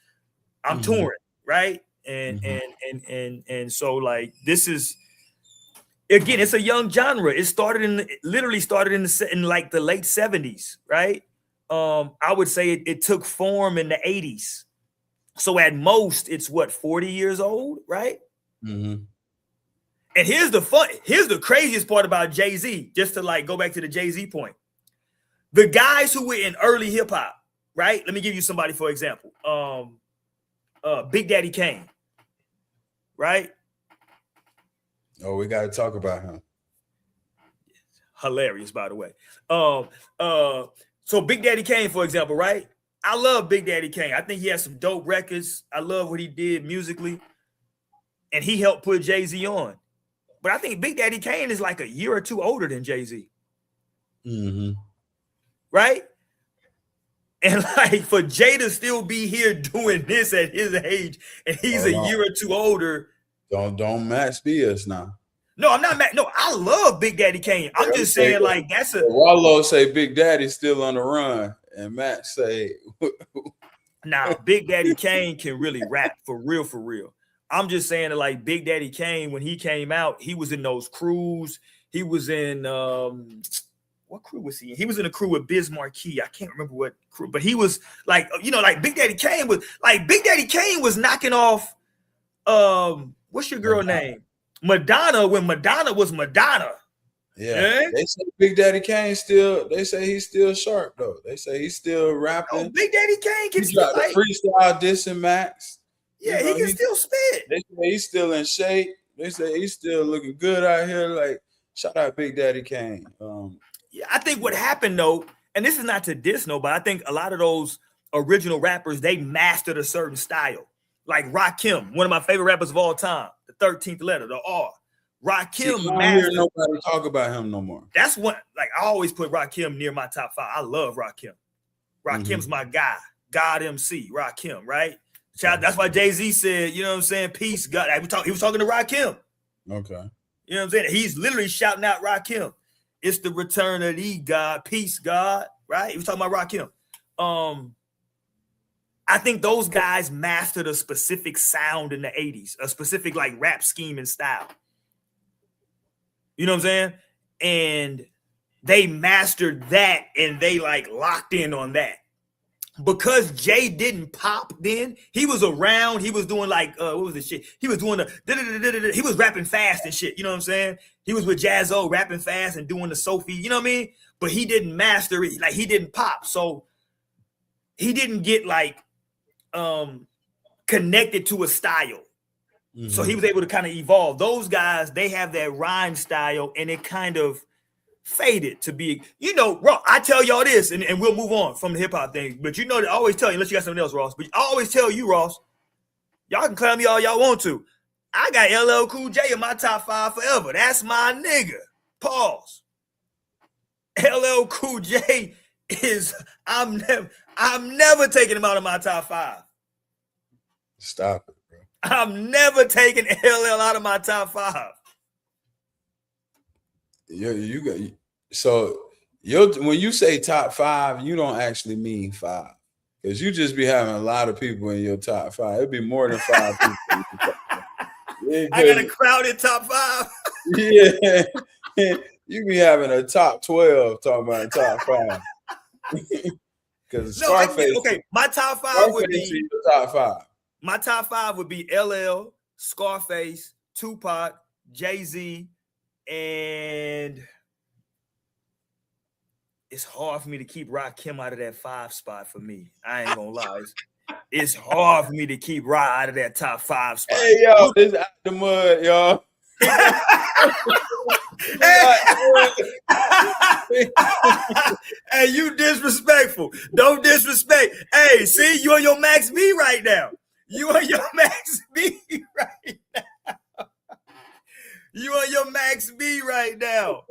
I'm touring, right? And so like this is again, it's a young genre. It started literally started in like the late 70s, right? I would say it took form in the 80s. So at most, it's what, 40 years old, right? Mm-hmm. And here's the craziest part about Jay-Z, just to like go back to the Jay-Z point. The guys who were in early hip hop, right? Let me give you somebody for example. Big Daddy Kane, right? Oh, we got to talk about him. Hilarious, by the way. So Big Daddy Kane, for example, right? I love Big Daddy Kane. I think he has some dope records. I love what he did musically, and he helped put Jay-Z on. But I think Big Daddy Kane is like a year or two older than Jay-Z. Mm-hmm. Right? And like for Jay to still be here doing this at his age, and he's a year or two older. Don't Max be us now. No, I'm not mad. No, I love Big Daddy Kane. I'm just saying, like, that's a Wallow say Big Daddy's still on the run, and Max say now Big Daddy Kane can really rap for real, for real. I'm just saying that, like, Big Daddy Kane, when he came out, he was in those crews. He was in what crew was he in? He was in a crew with Biz Markie. I can't remember what crew, but he was like, you know, like Big Daddy Kane was knocking off what's your girl name? Madonna, when Madonna was Madonna. Yeah. They say Big Daddy Kane still, they say he's still sharp though. They say he's still rapping. Oh, Big Daddy Kane can still like freestyle dissing Max. Yeah, you know, he can still spit. They say he's still in shape. They say he's still looking good out here. Like, shout out Big Daddy Kane. Yeah, I think what happened though, and this is not to diss nobody, I think a lot of those original rappers, they mastered a certain style. Like Rakim, one of my favorite rappers of all time, the 13th letter, the R. Rakim mastered. Nobody talk about him no more. That's what, like, I always put Rakim near my top 5. I love Rakim. Rakim's my guy. God MC, Rakim, right? That's why Jay-Z said, you know what I'm saying? Peace, God. He was talking to Rakim. Okay. You know what I'm saying? He's literally shouting out Rakim. It's the return of the God. Peace, God. Right? He was talking about Rakim. I think those guys mastered a specific sound in the 80s, a specific like rap scheme and style. You know what I'm saying? And they mastered that and they like locked in on that. Because Jay didn't pop then, he was around, he was doing like, what was the shit? He was doing he was rapping fast and shit, you know what I'm saying? He was with Jaz-O rapping fast and doing the Sophie, you know what I mean? But he didn't master it, like he didn't pop. So he didn't get like connected to a style. Mm-hmm. So he was able to kind of evolve. Those guys, they have that rhyme style and it kind of faded to be, you know, Ross, I tell y'all this, and we'll move on from the hip-hop thing, but you know, I always tell you, unless you got something else, Ross, but I always tell you, Ross, y'all can clown me all y'all want to. I got LL Cool J in my top 5 forever. That's my nigga. Pause. LL Cool J is, I'm never taking him out of my top 5. Stop it, bro. I'm never taking LL out of my top 5. You got so when you say top 5, you don't actually mean 5, because you just be having a lot of people in your top 5. It'd be more than 5 people. I got a crowded top 5. Yeah, you be having a top 12 talking about a top 5. Because Scarface. Okay, my top 5 would be your top 5. My top 5 would be LL, Scarface, Tupac, Jay-Z, and it's hard for me to keep Rakim out of that 5 spot for me. I ain't gonna lie. It's hard for me to keep Ra out of that top 5 spot. Hey, yo, this out the mud, y'all. Hey, you disrespectful. Don't disrespect. Hey, see, you on your Max B right now. You on your Max B right now. You on your Max B right now.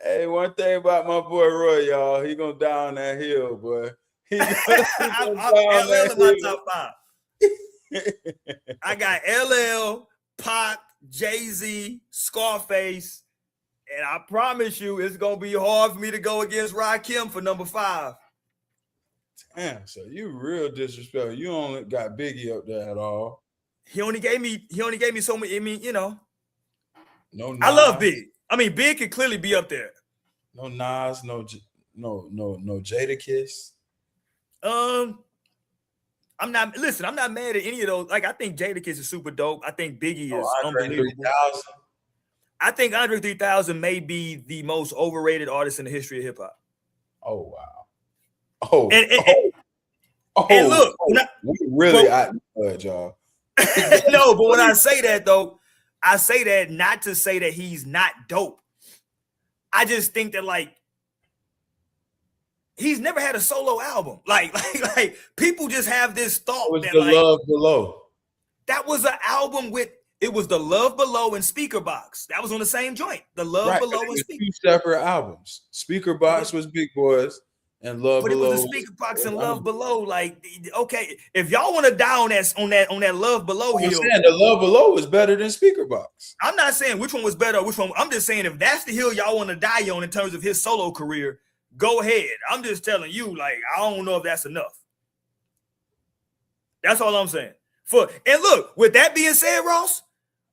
Hey, one thing about my boy Roy, y'all, he gonna down that hill, boy. I'm LL in my top 5. I got LL, Pac, Jay-Z, Scarface, and I promise you it's gonna be hard for me to go against Rakim for number 5. Damn, so you real disrespectful. You only got Biggie up there at all. He only gave me so many. I mean, you know, No I love Nas, Big. I mean, Big could clearly be up there. no Nas, no Jadakiss. I'm not mad at any of those. Like, I think Jadakiss is super dope. I think Biggie No is Andre unbelievable. 3000. I think Andre 3000 may be the most overrated artist in the history of hip hop. Oh wow. Oh, and look, we really outnumbered y'all. no, but when I say that though, I say that not to say that he's not dope. I just think that like he's never had a solo album. Like people just have this thought It was that the like Love Below. that was an album with it was the Love Below and Speaker Box. That was on the same joint. The Love Below and Speaker. Two separate albums. Speaker Box was Big Boys, and Love But Below. it was the Speaker Box and Love Below. Like, okay, if y'all want to die on that Love Below hill, I'm saying the Love Below was better than Speaker Box. I'm not saying which one was better or which one. I'm just saying if that's the hill y'all want to die on in terms of his solo career, go ahead. I'm just telling you, like, I don't know if that's enough. That's all I'm saying. And look, with that being said, Ross,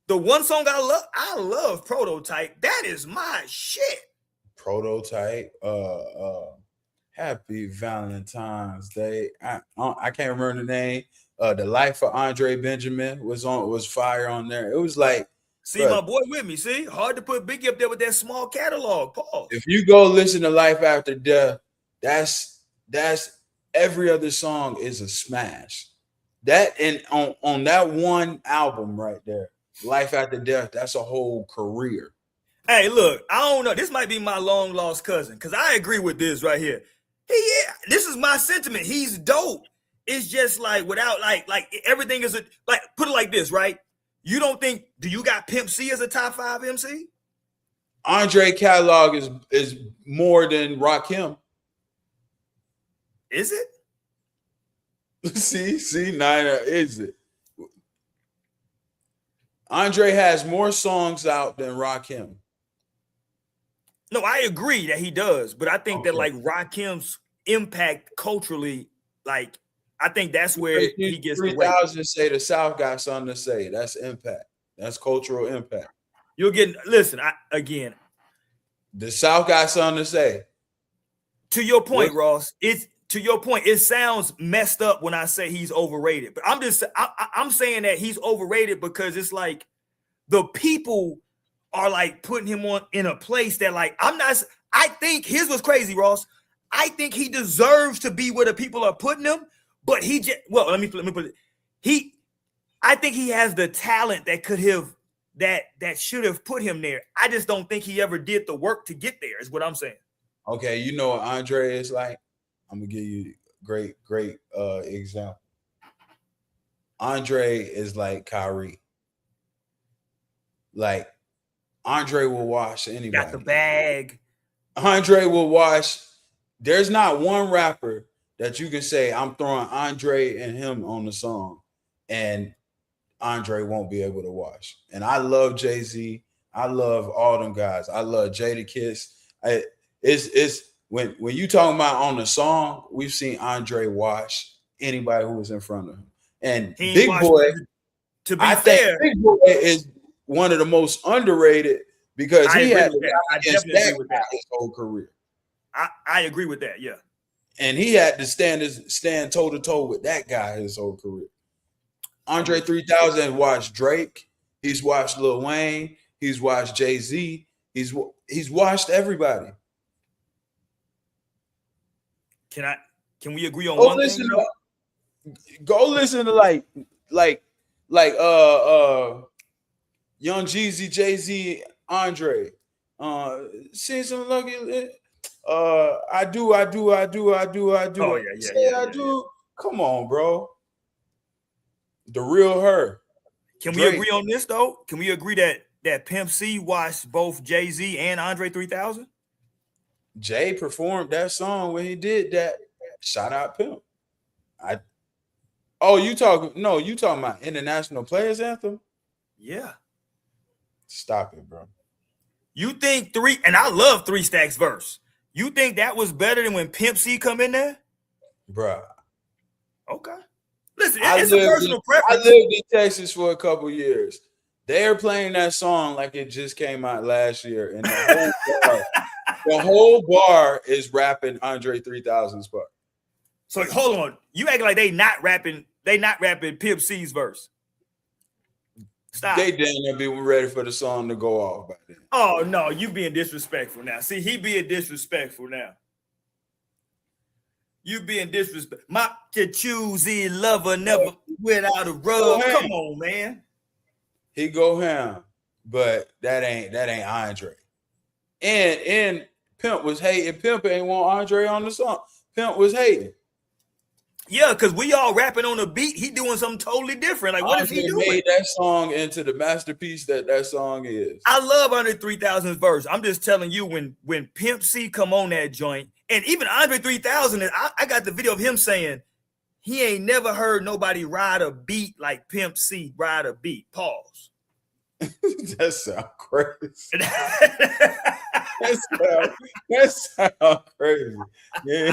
the one song I love Prototype. That is my shit. Prototype. Happy Valentine's Day. I can't remember the name. The Life of Andre Benjamin was fire on there. It was like, see, my boy with me. See, hard to put Biggie up there with that small catalog. Pause. If you go listen to Life After Death, that's every other song is a smash. That and on that one album right there, Life After Death, that's a whole career. Hey, look, I don't know. This might be my long lost cousin because I agree with this right here. This is my sentiment. He's dope. It's just like without like everything is like put it like this, right? You don't think do you got Pimp C as a top 5 MC? Andre catalog is more than Rakim. Is it? See, Nina, is it? Andre has more songs out than Rakim. No, I agree that he does, but I think that like Rakim's impact culturally, like I think that's where he gets 3,000 say the South got something to say. That's impact. That's cultural impact. You're getting listen. The South got something to say. To your point, Ross. To your point. It sounds messed up when I say he's overrated, but I'm saying that he's overrated because it's like the people are like putting him on in a place that like I think here's what's crazy, Ross. I think he deserves to be where the people are putting him, but he just let me put it. I think he has the talent that could have that should have put him there. I just don't think he ever did the work to get there, is what I'm saying. Okay, you know what Andre is like? I'm gonna give you a great example. Andre is like Kyrie. Like Andre will wash anybody. Got the bag. Andre will wash. There's not one rapper that you can say I'm throwing Andre and him on the song, and Andre won't be able to wash. And I love Jay-Z. I love all them guys. I love Jadakiss. It's when you talking about on the song, we've seen Andre wash anybody who was in front of him. And Big Boy, to be fair, Big Boy is one of the most underrated because he had his whole career. I agree with that, yeah. And he had to stand toe to toe with that guy his whole career. Andre 3000 watched Drake. He's watched Lil Wayne. He's watched Jay-Z. He's watched everybody. Can we agree on one thing? Go listen to like Young Jeezy, Jay-Z, Andre. See some lucky. I do. Oh yeah. I do. Come on, bro. The real her. Can we agree on this though? Can we agree that Pimp C watched both Jay-Z and Andre 3000? Jay performed that song when he did that. Shout out Pimp. You talking about International Players Anthem? Yeah. Stop it, bro. You think and I love 3 Stacks verse. You think that was better than when Pimp C come in there? Bruh. Okay. Listen, it's a personal preference. I lived in Texas for a couple years. They're playing that song like it just came out last year, and the whole bar is rapping Andre 3000's part. So hold on, you act like they not rapping Pimp C's verse. Stop. They didn't be ready for the song to go off by then. Oh no, you being disrespectful now. See, he being disrespectful now. You being disrespectful. My choosy lover never without a rub. Come on, man. He go ham, but that ain't Andre. And Pimp was hating. Pimp ain't want Andre on the song. Pimp was hating. Yeah, because we all rapping on a beat. He doing something totally different. Like, what is he doing? Made that song into the masterpiece that song is. I love Andre 3000's verse. I'm just telling you, when Pimp C come on that joint, and even Andre 3000, I got the video of him saying he ain't never heard nobody ride a beat like Pimp C ride a beat. Pause. That sound crazy. that sound crazy. Yeah.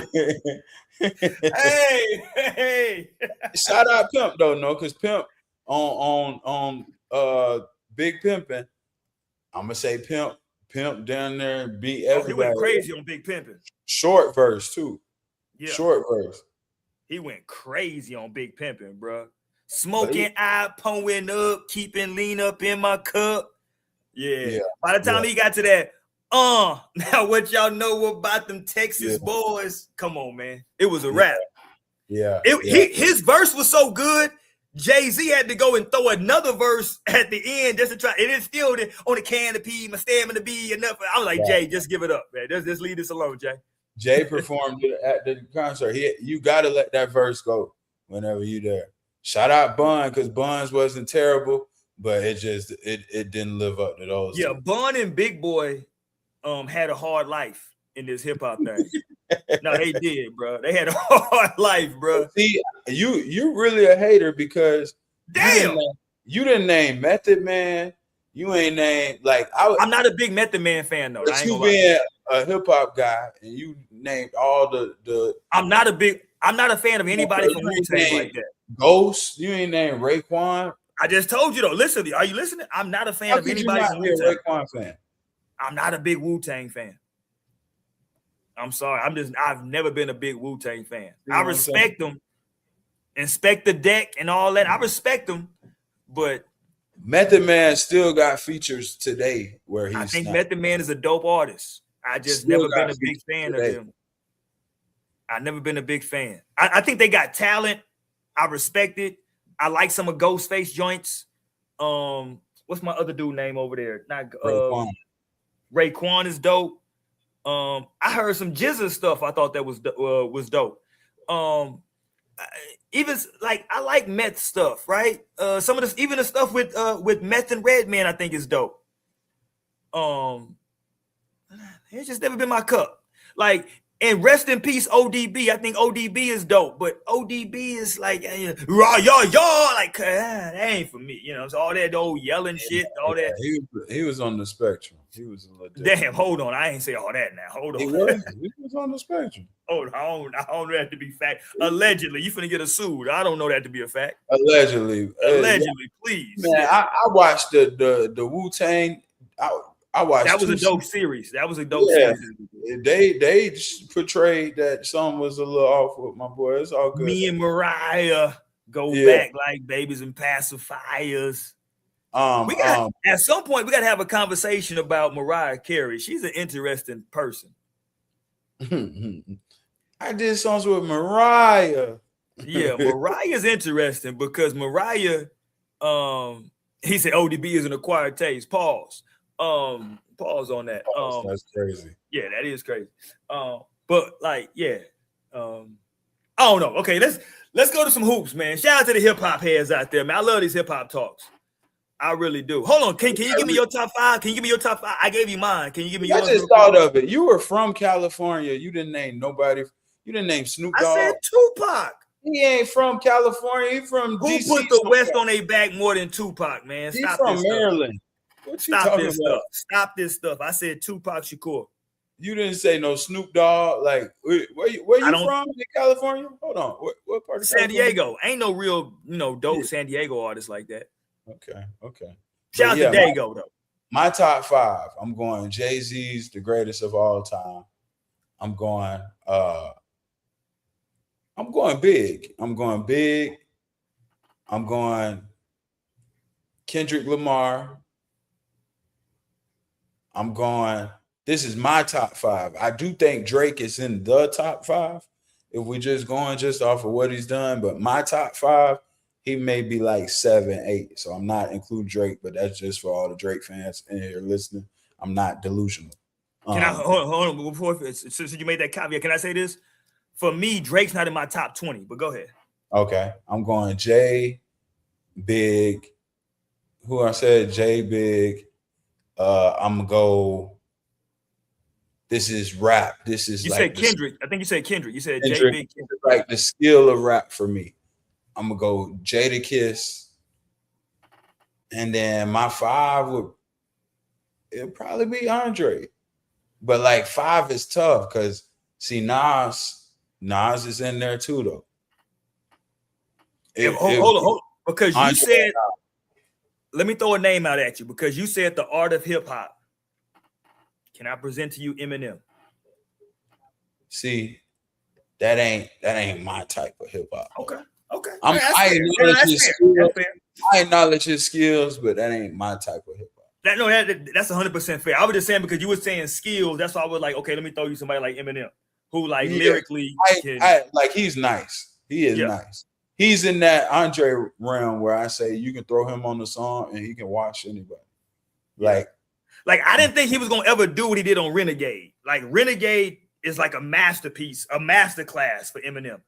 hey. Shout out Pimp though, no, because Pimp on Big Pimpin'. I'm gonna say Pimp down there and beat everybody. He went crazy on Big Pimpin'. Short verse too. Yeah, short verse. He went crazy on Big Pimpin', bro. Smoking out, pulling up, keeping lean up in my cup. Yeah. By the time he got to that, now what y'all know about them Texas boys? Come on, man. It was a rap. Yeah. His verse was so good, Jay-Z had to go and throw another verse at the end just to try. And it's still on the canopy, my stamina be enough. I was like, Jay, just give it up, man. Just leave this alone, Jay. Jay performed at the concert. You got to let that verse go whenever you there. Shout out Bun, because Buns wasn't terrible, but it didn't live up to those. Yeah, Bun and Big Boy had a hard life in this hip hop thing. No, they did, bro. They had a hard life, bro. See, you really a hater because damn, you didn't name Method Man. You ain't named I'm not a big Method Man fan though. But you being a hip hop guy and you named all the. I'm not a fan of anybody from Wu-Tang like that. Ghost, you ain't named Raekwon. I just told you though. Listen, are you listening? I'm not a fan of anybody from Wu-Tang. Raekwon fan. I'm not a big Wu-Tang fan. I'm sorry. I've never been a big Wu-Tang fan. I respect them. Inspect the deck and all that. I respect them, but Method Man still got features today where he's. I think Method Man is a dope artist. I just never been a big fan of him. I've never been a big fan. I think they got talent. I respect it. I like some of Ghostface joints. What's my other dude name over there? Not Raekwon is dope. I heard some Jizza stuff. I thought that was dope. Even like I like Meth stuff, right? Some of this, even the stuff with Meth and Redman, I think is dope. It's just never been my cup. Like, and rest in peace, ODB. I think ODB is dope, but ODB is like, like that ain't for me. You know, so all that old yelling shit, all that. He was on the spectrum. He was a little damn. Hold on, I ain't say all that now. Hold on. He was on the spectrum. Hold on, I don't know that to be fact. Allegedly, you finna get a sued. I don't know that to be a fact. Allegedly, please. Man, I watched the Wu-Tang. I watched that was a dope series. That was a dope series. They portrayed that something was a little off with my boy. It's all good. Me and Mariah go back like babies and pacifiers. At some point we got to have a conversation about Mariah Carey. She's an interesting person. I did songs with Mariah. Yeah, Mariah's interesting because Mariah, he said ODB is an acquired taste. Pause on that. That's crazy. Yeah, that is crazy. But like, I don't know. Okay, let's go to some hoops, man. Shout out to the hip hop heads out there, man. I love these hip hop talks. I really do. Hold on, can you give me your top five? Can you give me your top five? I gave you mine. Can you give me yours? I just thought of it. You were from California. You didn't name nobody. You didn't name Snoop Dogg. I said Tupac. He ain't from California. He from Who DC put the West on their back more than Tupac, man? He's from Maryland. Stop this stuff. Stop this stuff. I said Tupac Shakur. You didn't say no Snoop Dogg. Like, where you from in California? Hold on. What part of San California? Diego. Ain't no real, dope San Diego artists like that. Okay. Shout out to Dago, though. My top 5. I'm going Jay-Z's the greatest of all time. I'm going big. I'm going Kendrick Lamar. This is my top 5. I do think Drake is in the top 5 if we just going just off of what he's done. But my top 5, he may be like 7, 8. So I'm not include Drake, but that's just for all the Drake fans in here listening. I'm not delusional. Can I hold on before since you made that caveat? Can I say this? For me, Drake's not in my top 20, but go ahead. Okay, I'm going Jay, Big. Who I said Jay, Big. I'm gonna go. This is rap. This is you said Kendrick. I think you said Kendrick. You said Jay, Big. Kendrick. Like the skill of rap for me. I'm gonna go Jadakiss, and then my 5 it'll probably be Andre. But like 5 is tough because see Nas is in there too though. Hold on, because you said. Let me throw a name out at you because you said the art of hip hop. Can I present to you Eminem? See, that ain't my type of hip hop. Okay. I acknowledge his skills, but that ain't my type of hip hop. That's 100% fair. I was just saying because you were saying skills. That's why I was like, okay, let me throw you somebody like Eminem, who like lyrically, like he's nice. He is nice. He's in that Andre realm where I say you can throw him on the song and he can watch anybody. Like I didn't think he was gonna ever do what he did on Renegade. Like Renegade is like a masterpiece, a masterclass for Eminem.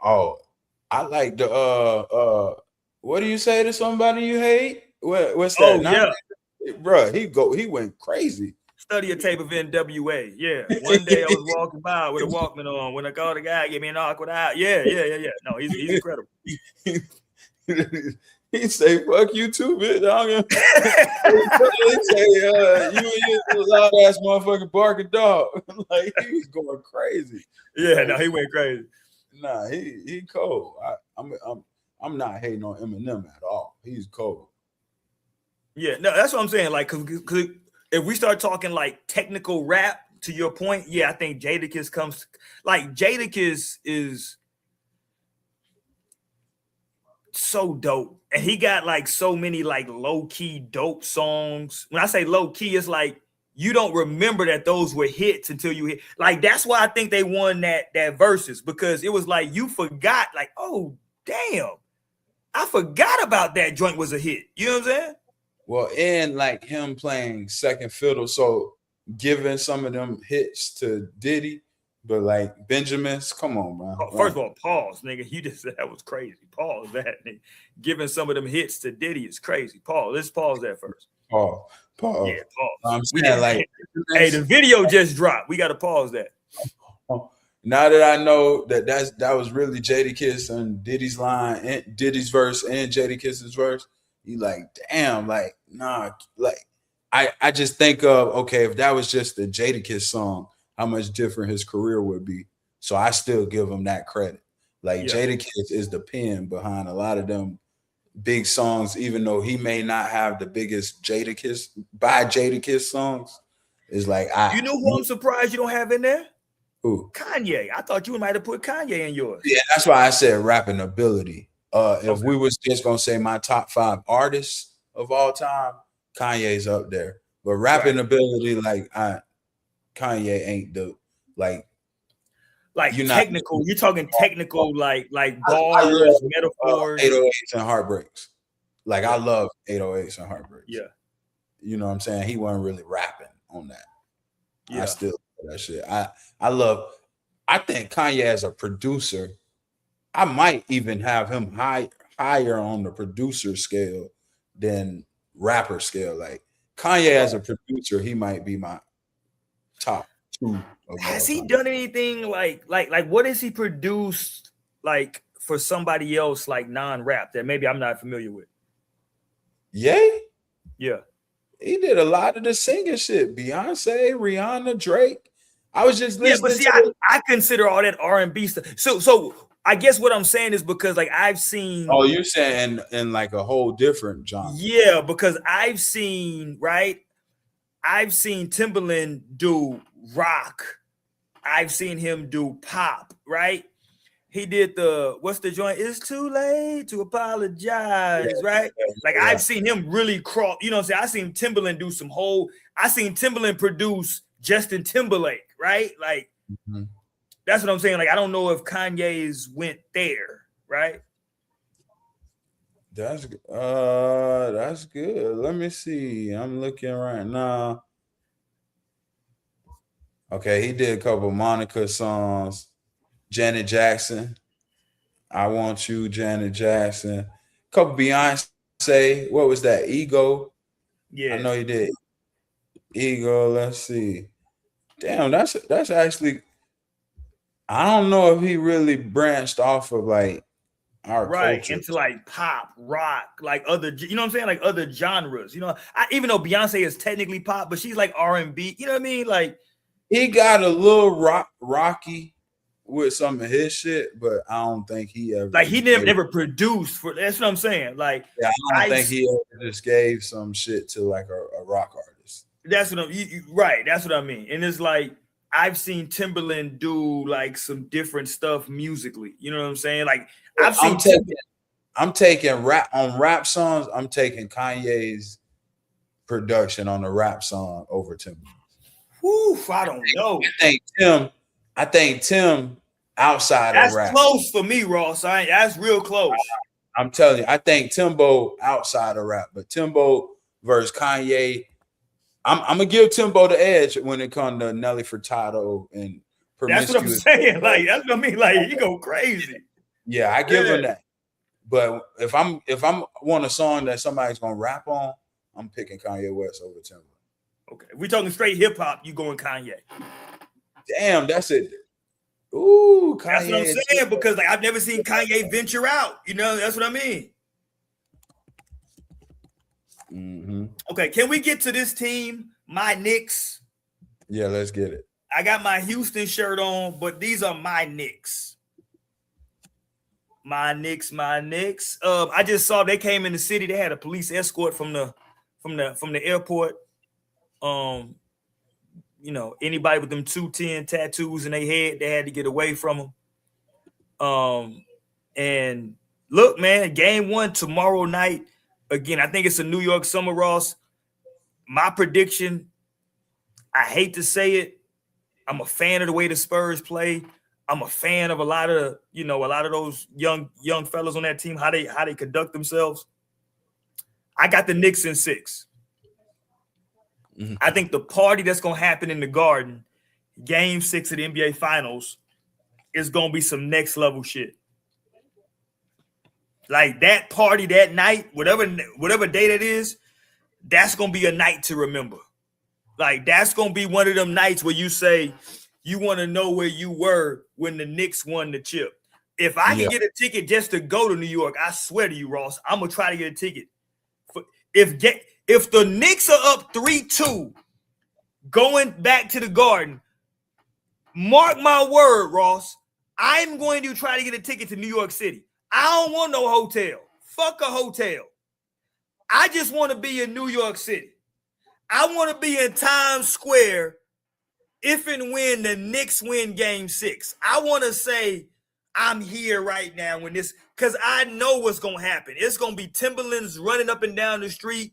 Oh, I like the what do you say to somebody you hate? What's that? Bro, he went crazy. Study a tape of NWA. Yeah. One day I was walking by with a Walkman on when I called a guy, gave me an awkward eye. Yeah. No, he's incredible. He say, fuck you too, bitch. He say, you a loud ass motherfucking barking dog. Like he was going crazy. Yeah, no, he went crazy. Nah, he cold. I'm not hating on Eminem at all. He's cold. Yeah, no, that's what I'm saying. Like, cause if we start talking like technical rap, to your point, yeah, I think Jadakiss comes. Like Jadakiss is so dope, and he got like so many like low key dope songs. When I say low key, it's like you don't remember that those were hits until you hit. Like that's why I think they won that verses because it was like you forgot. Like, oh damn, I forgot about that joint was a hit. You know what I'm saying? Well, and like him playing second fiddle, so giving some of them hits to Diddy, but like Benjamin's, come on, man. First of all, pause, nigga. You just said that was crazy. Pause that, nigga. Giving some of them hits to Diddy is crazy. Pause. Let's pause that first. Pause. Yeah, pause. I'm saying like, hey, the video just dropped. We got to pause that. Now that I know that was really Jadakiss and Diddy's line, and Diddy's verse and Jadakiss's verse. You like, damn, like, nah, like, I just think of, okay, if that was just the Jadakiss song, how much different his career would be. So I still give him that credit. Like, Jadakiss is the pen behind a lot of them big songs, even though he may not have the biggest Jadakiss songs. Is like, you know who I'm surprised you don't have in there? Who? Kanye. I thought you might have put Kanye in yours. Yeah, that's why I said rapping ability. If we was just gonna say my top 5 artists of all time, Kanye's up there. But rapping ability, like Kanye ain't the like technical. You're talking technical, like bars, metaphors, 808s and heartbreaks. Like I love 808s and heartbreaks. Yeah, you know what I'm saying. He wasn't really rapping on that. Yeah, I still that shit. I think Kanye as a producer. I might even have him higher on the producer scale than rapper scale. Like Kanye as a producer, he might be my top 2. Has he done anything like what has he produced like for somebody else like non-rap that maybe I'm not familiar with? Yay? Yeah. He did a lot of the singing shit. Beyonce, Rihanna, Drake. I was just Yeah, but listening see, to I consider all that R&B stuff. So I guess what I'm saying is because like I've seen. Oh, you're saying in like a whole different genre. Yeah, because I've seen Timbaland do rock. I've seen him do pop, right? He did what's the joint? It's too late to apologize, right? Like Yeah. I've seen him really crawl, you know what I'm saying? I seen Timbaland do I seen Timbaland produce Justin Timberlake, right? Like Mm-hmm. that's what I'm saying. Like I don't know if Kanye's went there, right? That's good. Let me see. I'm looking right now. Okay, he did a couple Monica songs. Janet Jackson. I Want You, Janet Jackson. Couple Beyonce. What was that? Ego. Yeah. I know he did. Ego. Let's see. Damn, that's actually. I don't know if he really branched off of like our Right, culture. into like pop, rock, like other, you know what I'm saying, like other genres. You know, even though Beyonce is technically pop, but she's like R&B. You know what I mean? Like He got a little rocky with some of his shit, but I don't think he ever. he never produced for. That's what I'm saying. Like Yeah, I don't think he ever just gave some shit to like a rock artist. That's what right. That's what I mean. And it's like I've seen Timbaland do like some different stuff musically. You know what I'm saying? Like I've seen. I'm taking rap songs. I'm taking Kanye's production on the rap song over Timbaland. Oof, I don't know. I think Tim outside that's of rap. That's close for me, Ross. That's real close. I'm telling you, I think Timbo outside of rap, but Timbo versus Kanye. I'm gonna give Timbo the edge when it comes to Nelly Furtado and That's what I'm saying. Like that's what I mean. Like he go crazy. Yeah, I give him that. But if I'm want a song that somebody's gonna rap on, I'm picking Kanye West over Timbo. Okay, if we talking straight hip hop, you going Kanye. Damn, that's it. Ooh, Kanye. That's what I'm saying because like I've never seen Kanye venture out. You know, that's what I mean. Mm-hmm. Okay, can we get to this team, my Knicks? Yeah, let's get it. I got my Houston shirt on, but these are my Knicks. My Knicks. I just saw they came in the city. They had a police escort from the airport. You know, anybody with them 210 tattoos in their head, they had to get away from them. And look, man, game 1 tomorrow night. Again, I think it's a New York Summer, Ross. My prediction, I hate to say it, I'm a fan of the way the Spurs play. I'm a fan of a lot of those young fellas on that team, how they conduct themselves. I got the Knicks in 6. Mm-hmm. I think the party that's going to happen in the Garden, game 6 of the NBA Finals, is going to be some next level shit. Like that party that night, whatever day that is, that's going to be a night to remember. Like that's going to be one of them nights where you say you want to know where you were when the Knicks won the chip. If I can get a ticket just to go to New York, I swear to you, Ross, I'm going to try to get a ticket. If the Knicks are up 3-2 going back to the Garden, mark my word, Ross, I'm going to try to get a ticket to New York City. I don't want no hotel. Fuck a hotel. I just want to be in New York City. I want to be in Times Square if and when the Knicks win game 6. I want to say I'm here right now when this, because I know what's going to happen. It's going to be Timberlands running up and down the street.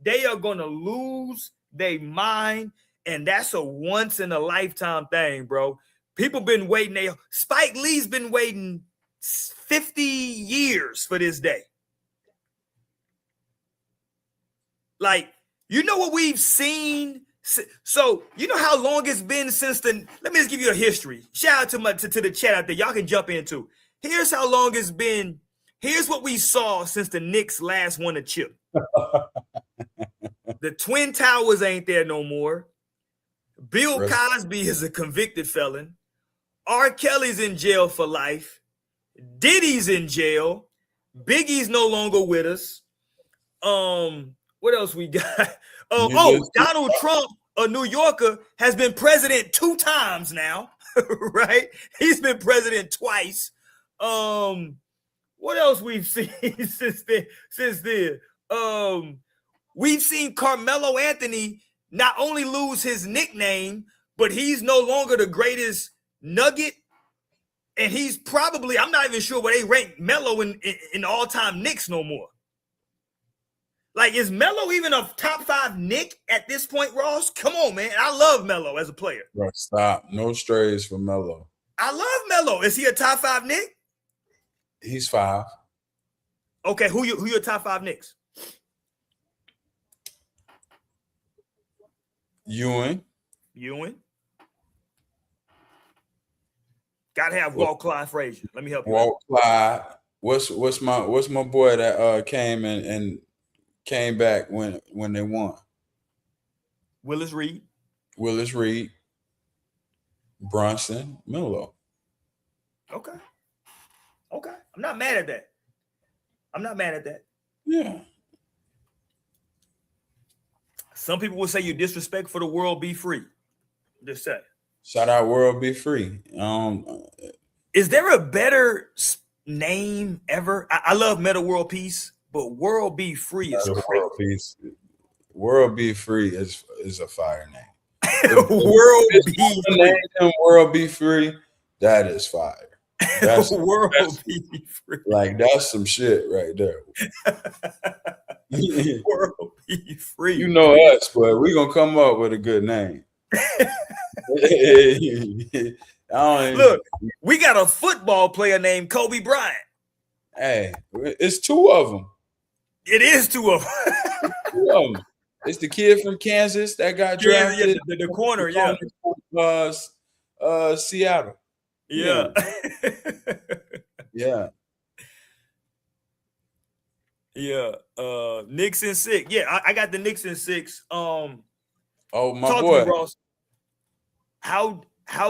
They are going to lose their mind, and that's a once-in-a-lifetime thing, bro. People been waiting. Spike Lee's been waiting 50 years for this day. Like, you know what we've seen? So, you know how long it's been since let me just give you a history. Shout out to the chat out there. Y'all can jump into. Here's how long it's been. Here's what we saw since the Knicks last won a chip. The Twin Towers ain't there no more. Bill Cosby is a convicted felon. R. Kelly's in jail for life. Diddy's in jail. Biggie's no longer with us. What else we got? Donald Trump, a New Yorker, has been president 2 times now, right? He's been president twice. What else we've seen since then? We've seen Carmelo Anthony not only lose his nickname, but he's no longer the greatest Nugget. And he's probably, I'm not even sure where they rank Melo in all-time Knicks no more. Like, is Melo even a top 5 Knick at this point, Ross? Come on, man. I love Melo as a player. Bro, stop. No strays for Melo. I love Melo. Is he a top 5 Knick? He's 5. Okay, who your top 5 Knicks? Ewing. Gotta have Walt Clyde Frazier. Let me help you. Walt Clyde. What's my boy that came and came back when they won? Willis Reed. Brunson. Melo. Okay. I'm not mad at that. Yeah. Some people would say you disrespect for the world be free. Just say. Shout out World Be Free. Is there a better name ever? I love Meta World Peace, but World Be Free is crazy. World Be Free is a fire name. World Be Free. World Be Free. That is fire. That's World Be Free. Like, that's some shit right there. World Be Free. You know us, but we're gonna come up with a good name. Look, we got a football player named Kobe Bryant. Hey, it's 2 of them. It is 2 of them. 2 of them. It's the kid from Kansas that got drafted. Yeah, the corner, Seattle. Yeah. Yeah. Yeah. Knicks in 6. Yeah, I got the Knicks in 6. Oh, my talk boy. to me, Ross. How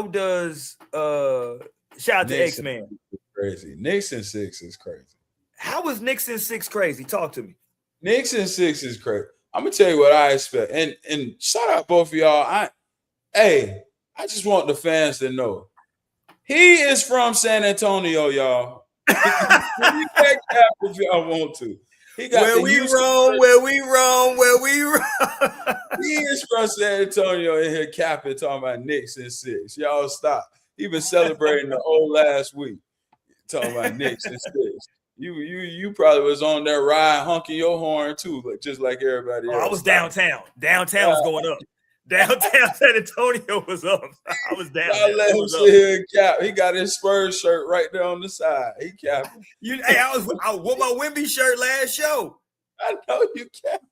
does shout out to X-Man. Crazy. Knicks in 6 is crazy. How is Knicks in 6 crazy? Talk to me. Knicks in 6 is crazy. I'm gonna tell you what I expect. And shout out both of y'all. I just want the fans to know. He is from San Antonio, y'all. You can back up if y'all want to. He got where we roam. He is from San Antonio in here capping, talking about Knicks in 6. Y'all stop. He been celebrating the whole last week, talking about Knicks in 6. You probably was on that ride honking your horn too, just like everybody else. I was downtown. Downtown was going up. Downtown San Antonio was up. I was down. I let him sit here and cap. He got his Spurs shirt right there on the side. He capping. I wore my Wemby shirt last show. I know you capping.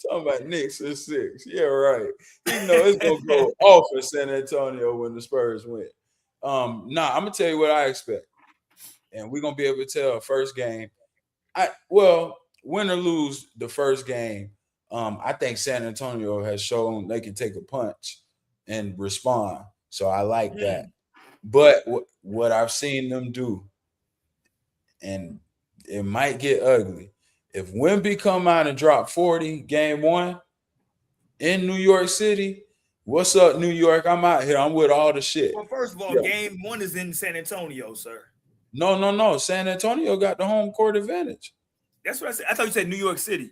Talking about Knicks in 6. Yeah, right. You know it's gonna go off in San Antonio when the Spurs win. I'm gonna tell you what I expect, and we're gonna be able to tell first game. Win or lose the first game. I think San Antonio has shown they can take a punch and respond. So I like that. But what I've seen them do, and it might get ugly. If Wemby come out and drop 40 game 1 in New York City, what's up, New York? I'm out here. I'm with all the shit. Well, first of all, game 1 is in San Antonio, sir. No. San Antonio got the home court advantage. That's what I said. I thought you said New York City.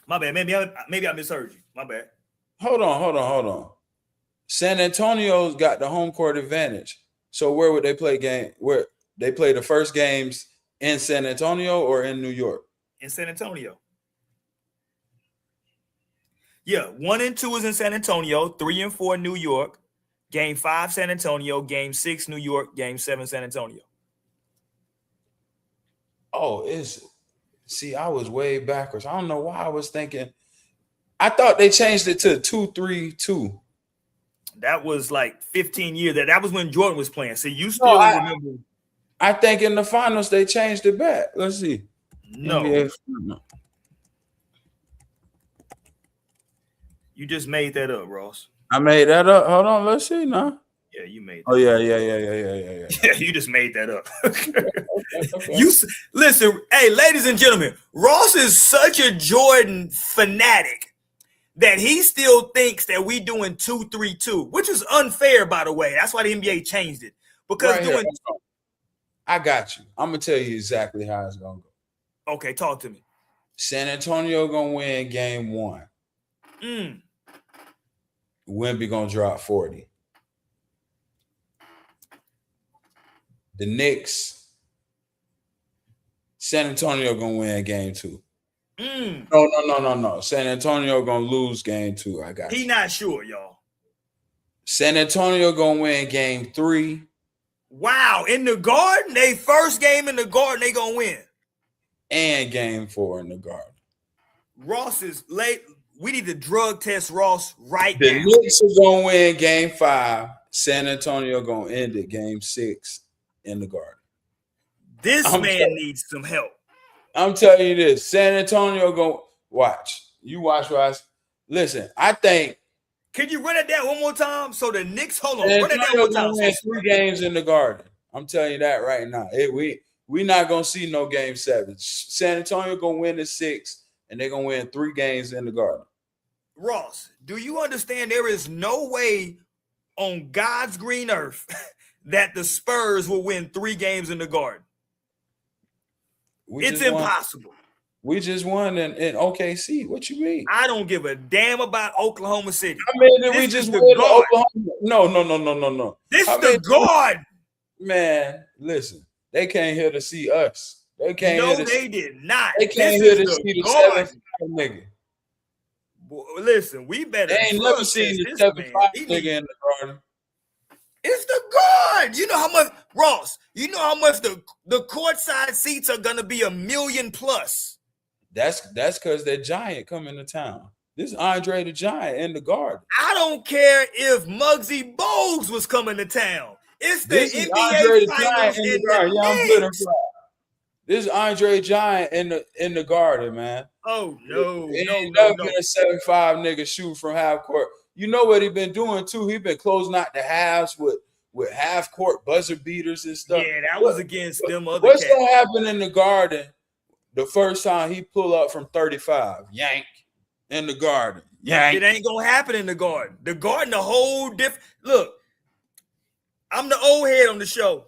My bad. Maybe I misheard you. My bad. Hold on. San Antonio's got the home court advantage. So where would they play game? Where they play the first games in San Antonio or in New York? In San Antonio. Yeah, 1 and 2 is in San Antonio. 3 and 4 New York. Game 5 San Antonio. Game 6 New York. Game 7 San Antonio. Oh, I was way backwards. I don't know why I was thinking. I thought they changed it to 2-3-2. That was like 15 years. That was when Jordan was playing. So you still remember. I think in the finals they changed it back. Let's see. No. You just made that up, Ross. I made that up. Hold on. Let's see now. Yeah, you made that. Oh yeah. Yeah, you just made that up. Okay. Listen, hey, ladies and gentlemen, Ross is such a Jordan fanatic that he still thinks that we doing 2-3-2, which is unfair, by the way. That's why the NBA changed it. Because Right here, I got you. I'm gonna tell you exactly how it's gonna go. Okay, talk to me. San Antonio gonna win game 1. Wemby gonna drop 40. The Knicks, San Antonio gonna win game 2. No. San Antonio gonna lose game 2. I got you. He not sure, y'all. San Antonio gonna win game 3. Wow, in the Garden, they first game in the Garden, they gonna win. And game 4 in the Garden. Ross is late. We need to drug test Ross right The now. Knicks are gonna win game 5. San Antonio gonna end it game 6 in the Garden. This man needs some help. I'm telling you this. San Antonio gonna watch. You watch, Ross. Listen, I think. Can you run it down one more time? So the Knicks, hold on, San run it down Antonio one more gonna time. win 3 games in the Garden. I'm telling you that right now. We not gonna see no game 7. San Antonio gonna win the 6, and they're gonna win 3 games in the Garden. Ross, do you understand there is no way on God's green earth that the Spurs will win 3 games in the Garden? It's impossible. We just won in OKC. What you mean? I don't give a damn about Oklahoma City. I mean, we just won Oklahoma. No. This is the Garden. Man, listen. They came here to see us. They came no, here to they did not. They came here to see the 7-5 nigga. Boy, listen, we better. They ain't never seen the 7-5 nigga in the Garden. It's the Garden. You know how much, Ross? You know how much the courtside seats are gonna be $1 million plus. That's because that Giant coming to town. This is Andre the Giant in the Garden. I don't care if Muggsy Bogues was coming to town. It's the this NBA Finals in the Knicks. This is Andre Giant in the Garden, man. Oh no! It ain't never been a 7-5 nigga shoot from half court. You know what he been doing too? He been closing out the halves with half court buzzer beaters and stuff. Yeah, that was against them other. What's gonna happen in the Garden the first time he pull up from 35? Yank in the Garden. Yank. It ain't gonna happen in the Garden. The Garden, a whole different look. I'm the old head on the show.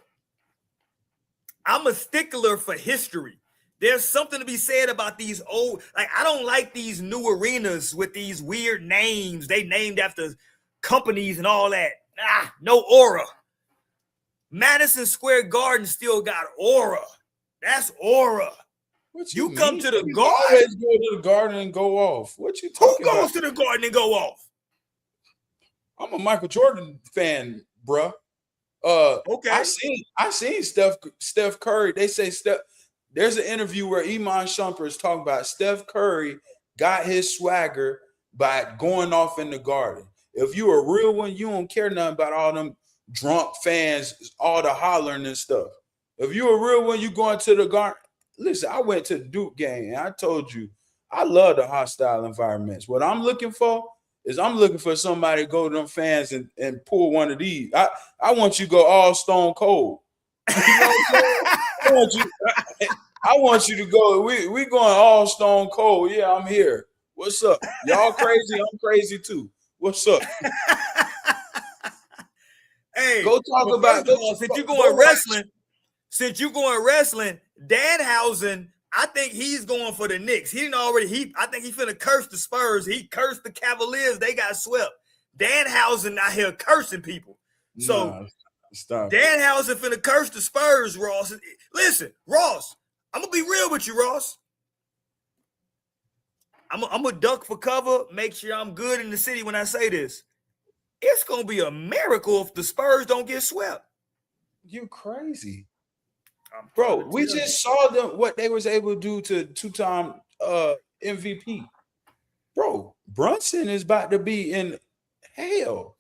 I'm a stickler for history. There's something to be said about these old, like I don't like these new arenas with these weird names. They named after companies and all that. No aura. Madison Square Garden still got aura. That's aura. What you mean? come to the you Garden. Always go to the Garden and go off. What you talking about? Who goes to the Garden and go off? I'm a Michael Jordan fan, bruh. Okay. I seen Steph Curry. They say there's an interview where Iman Shumpert is talking about Steph Curry got his swagger by going off in the Garden. If you a real one, you don't care nothing about all them drunk fans, all the hollering and stuff. If you a real one, you going to the Garden. Listen, I went to the Duke game and I told you I love the hostile environments. What I'm looking for is somebody to go to them fans and pull one of these. I want you to go all stone cold. You know what I'm saying? I want you to go. We going all stone cold. Yeah, I'm here. What's up? Y'all crazy? I'm crazy too. What's up? Hey, go talk about since you going wrestling, Danhausen, I think he's going for the Knicks. I think he finna curse the Spurs. He cursed the Cavaliers. They got swept. Danhausen out here cursing people. So stop. Danhausen finna curse the Spurs, Ross. Listen, Ross, I'm gonna be real with you, Ross. I'm gonna duck for cover, make sure I'm good in the city when I say this. It's gonna be a miracle if the Spurs don't get swept. You crazy. Bro, we just saw them what they was able to do to two-time MVP. Bro, Brunson is about to be in hell.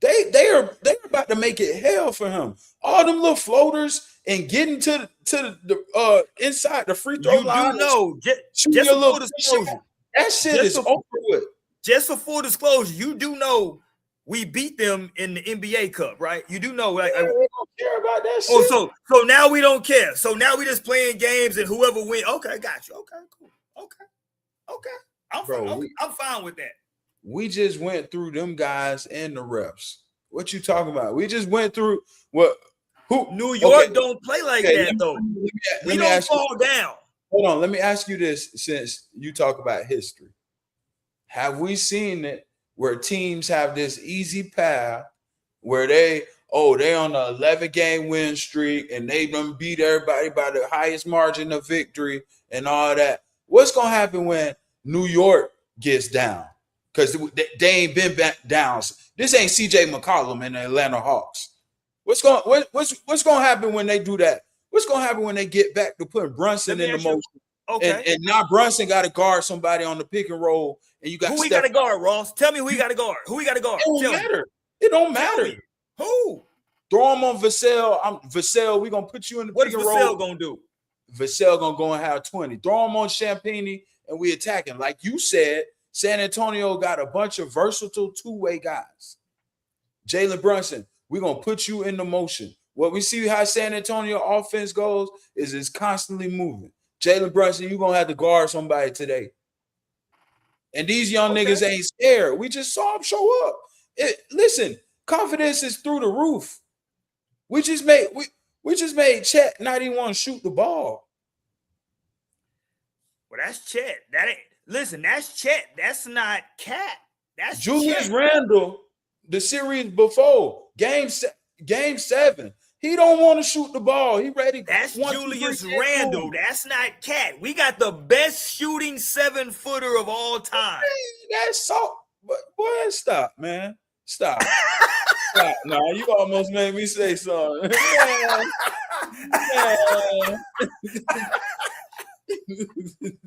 They're about to make it hell for him. All them little floaters and getting to the inside the free throw line. You know, just for full disclosure, that shit is over with. Just for full disclosure, you do know we beat them in the NBA Cup, right? You do know, like, we don't care about that shit. oh, so now we don't care. So now we just playing games and whoever wins. Okay, got you. Okay, cool. Okay. I'm fine with that. We just went through them guys and the refs. What you talking about? We just went through what? Who? New York don't play like that though. We don't fall down. Hold on. Let me ask you this: since you talk about history, have we seen it where teams have this easy path where they on a 11-game win streak and they done beat everybody by the highest margin of victory and all that? What's gonna happen when New York gets down? Because they ain't been back down. This ain't CJ McCollum and the Atlanta Hawks. What's gonna happen when they do that? What's gonna happen when they get back to putting Brunson in the motion? Okay. And now Brunson got to guard somebody on the pick and roll, and you got who he got to guard, Ross? Tell me who he got to guard. Who he got to guard? It don't matter. It don't matter. Who? Throw him on Vassell. Vassell, we're gonna put you in the pick and roll. What is Vassell gonna do? Vassell gonna go and have 20. Throw him on Champagnie, and we attacking. Like you said, San Antonio got a bunch of versatile two-way guys. Jalen Brunson, we're gonna put you in the motion. What we see how San Antonio offense goes is it's constantly moving. Jalen Brunson, you're gonna have to guard somebody today. And these young niggas ain't scared. We just saw them show up. Listen, confidence is through the roof. We just made Chet not even want to shoot the ball. Well, that's Chet. That's Chet. That's not Cat. That's Julius Chet. Randle, the series before, game 7. He don't want to shoot the ball. He ready. That's Julius Randle. That's not Cat. We got the best shooting 7-footer of all time. That's so. Boy, stop, man. Stop. Stop. No, you almost made me say something. Man.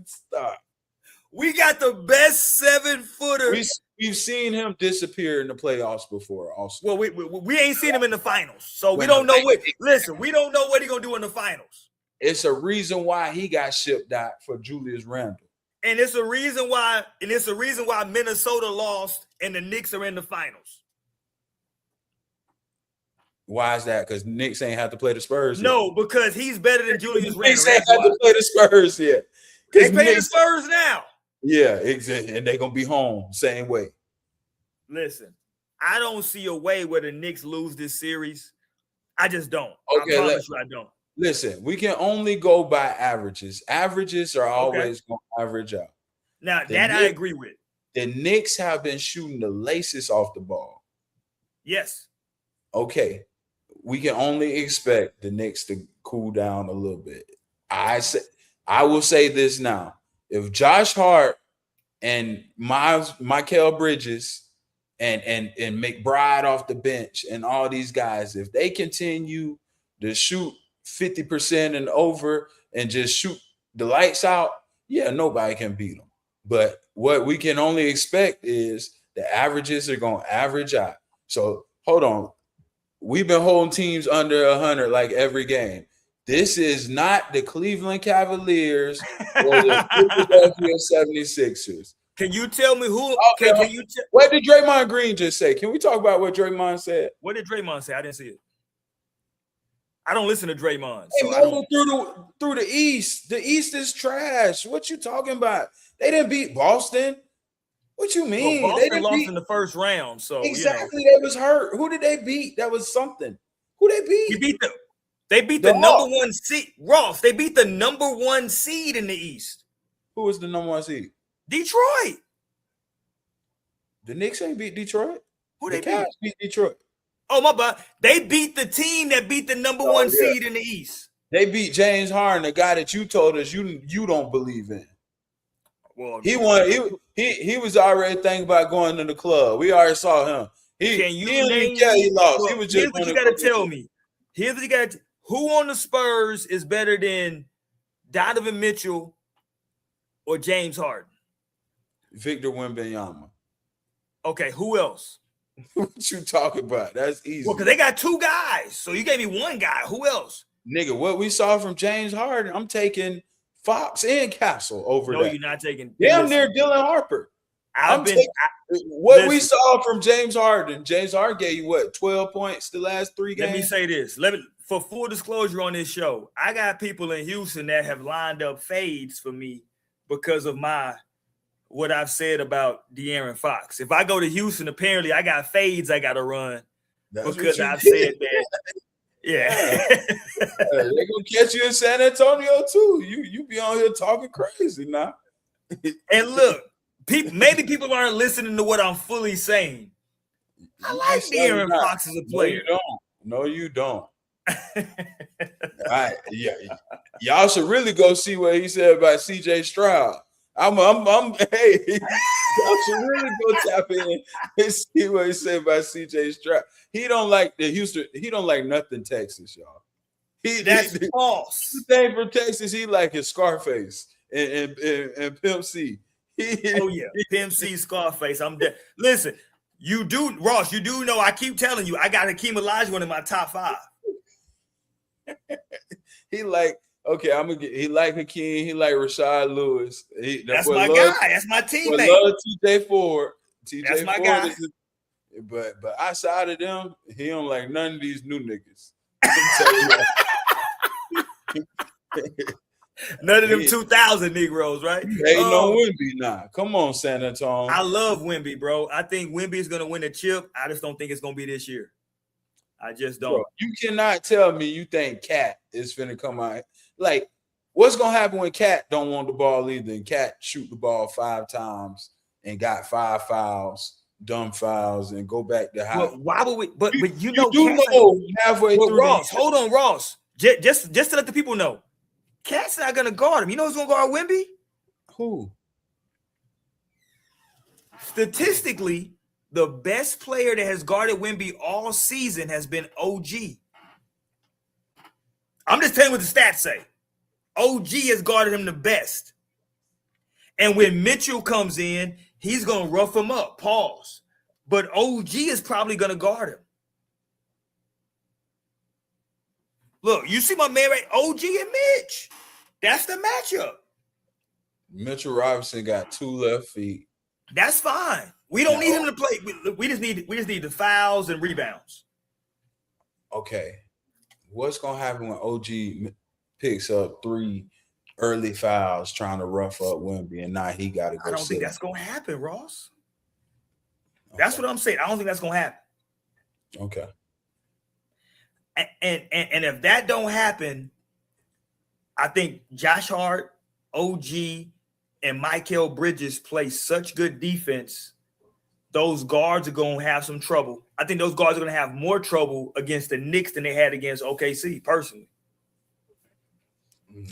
Stop. We got the best 7-footer. We've seen him disappear in the playoffs before. Also, well, we ain't seen him in the finals, so we don't know what. Listen, we don't know what he's gonna do in the finals. It's a reason why he got shipped out for Julius Randle, and it's a reason why. Minnesota lost and the Knicks are in the finals. Why is that? Because Knicks ain't have to play the Spurs. No, yet. Because he's better than Julius Randle. Knicks ain't have to play the Spurs yet. They play the Spurs now. Yeah, exactly. And they're going to be home same way. Listen, I don't see a way where the Knicks lose this series. I just don't. Okay, I promise you I don't. Listen, we can only go by averages. Averages are always going to average out. Now, I agree with. The Knicks have been shooting the laces off the ball. Yes. Okay. We can only expect the Knicks to cool down a little bit. I will say this now. If Josh Hart and Mikal Bridges and McBride off the bench and all these guys, if they continue to shoot 50% and over and just shoot the lights out, yeah, nobody can beat them. But what we can only expect is the averages are going to average out. So hold on. We've been holding teams under 100 like every game. This is not the Cleveland Cavaliers or the Philadelphia 76ers. Can you tell me who? What did Draymond Green just say? Can we talk about what Draymond said? What did Draymond say? I didn't see it. I don't listen to Draymond. Through the East. The East is trash. What you talking about? They didn't beat Boston. What you mean? Well, Boston lost in the first round. So exactly, they was hurt. Who did they beat? That was something. Who they beat? They beat the number 1 seed. Ross, they beat the number 1 seed in the East. Who was the number 1 seed? Detroit. The Knicks ain't beat Detroit. Who they beat Detroit. Oh, my bad. They beat the team that beat the number 1 seed in the East. They beat James Harden, the guy that you told us you don't believe in. Well, he was already thinking about going to the club. We already saw him. He lost. He was just. Here's what you got to tell me. Here's what you got. Who on the Spurs is better than Donovan Mitchell or James Harden? Victor Wembanyama. Okay, who else? What you talking about? That's easy. Well, because they got 2 guys. So you gave me 1 guy. Who else? Nigga, what we saw from James Harden, I'm taking Fox and Castle over there. No, you're not taking. Damn near Dylan Harper. We saw from James Harden. James Harden gave you what, 12 points the last 3 games? Let me say this. For full disclosure on this show, I got people in Houston that have lined up fades for me because of what I've said about De'Aaron Fox. If I go to Houston, apparently I got fades I got to run because I've said that. Yeah. They're going to catch you in San Antonio too. You be on here talking crazy now. And look, maybe people aren't listening to what I'm fully saying. I like De'Aaron Fox as a player. No, you don't. All right, yeah. Y'all should really go see what he said about CJ Stroud. Hey, y'all should really go tap in and see what he said about CJ Stroud. He don't like he don't like nothing Texas, y'all. That's false. The thing from Texas, he like his Scarface and Pimp C. Oh yeah, Pimp C, Scarface. I'm dead. Listen, Ross, you do know I keep telling you I got Hakeem Olajuwon in my top 5. He like, okay, he like Hakeem, he like Rashad Lewis. That's my guy. That's my teammate. Love TJ Ford. That's my guy. But outside of them, he don't like none of these new niggas. None of them 2000 Negroes, right? Ain't no Wemby now. Come on, San Antonio. I love Wemby, bro. I think Wemby is going to win a chip. I just don't think it's going to be this year. I just don't. Bro, you cannot tell me you think Cat is finna come out. Like, what's going to happen when Cat don't want the ball either and Cat shoot the ball 5 times and got 5 fouls, dumb fouls, and go back to high? Well, why would we? But you know halfway through. Ross, hold on, Ross. Just to let the people know, Cat's not going to guard him. You know who's going to guard Wemby? Who? Statistically, the best player that has guarded Wemby all season has been OG. I'm just telling you what the stats say. OG has guarded him the best. And when Mitchell comes in, he's going to rough him up. Pause. But OG is probably going to guard him. Look, you see my man, right? OG and Mitch. That's the matchup. Mitchell Robinson got 2 left feet. That's fine. We don't need him to play. We just need the fouls and rebounds. Okay. What's gonna happen when OG picks up 3 early fouls trying to rough up Wemby and now he gotta go? I don't think that's gonna happen, Ross. That's what I'm saying. I don't think that's gonna happen. Okay. And if that don't happen, I think Josh Hart, OG, and Mikal Bridges play such good defense. Those guards are going to have some trouble. I think those guards are going to have more trouble against the Knicks than they had against OKC, personally.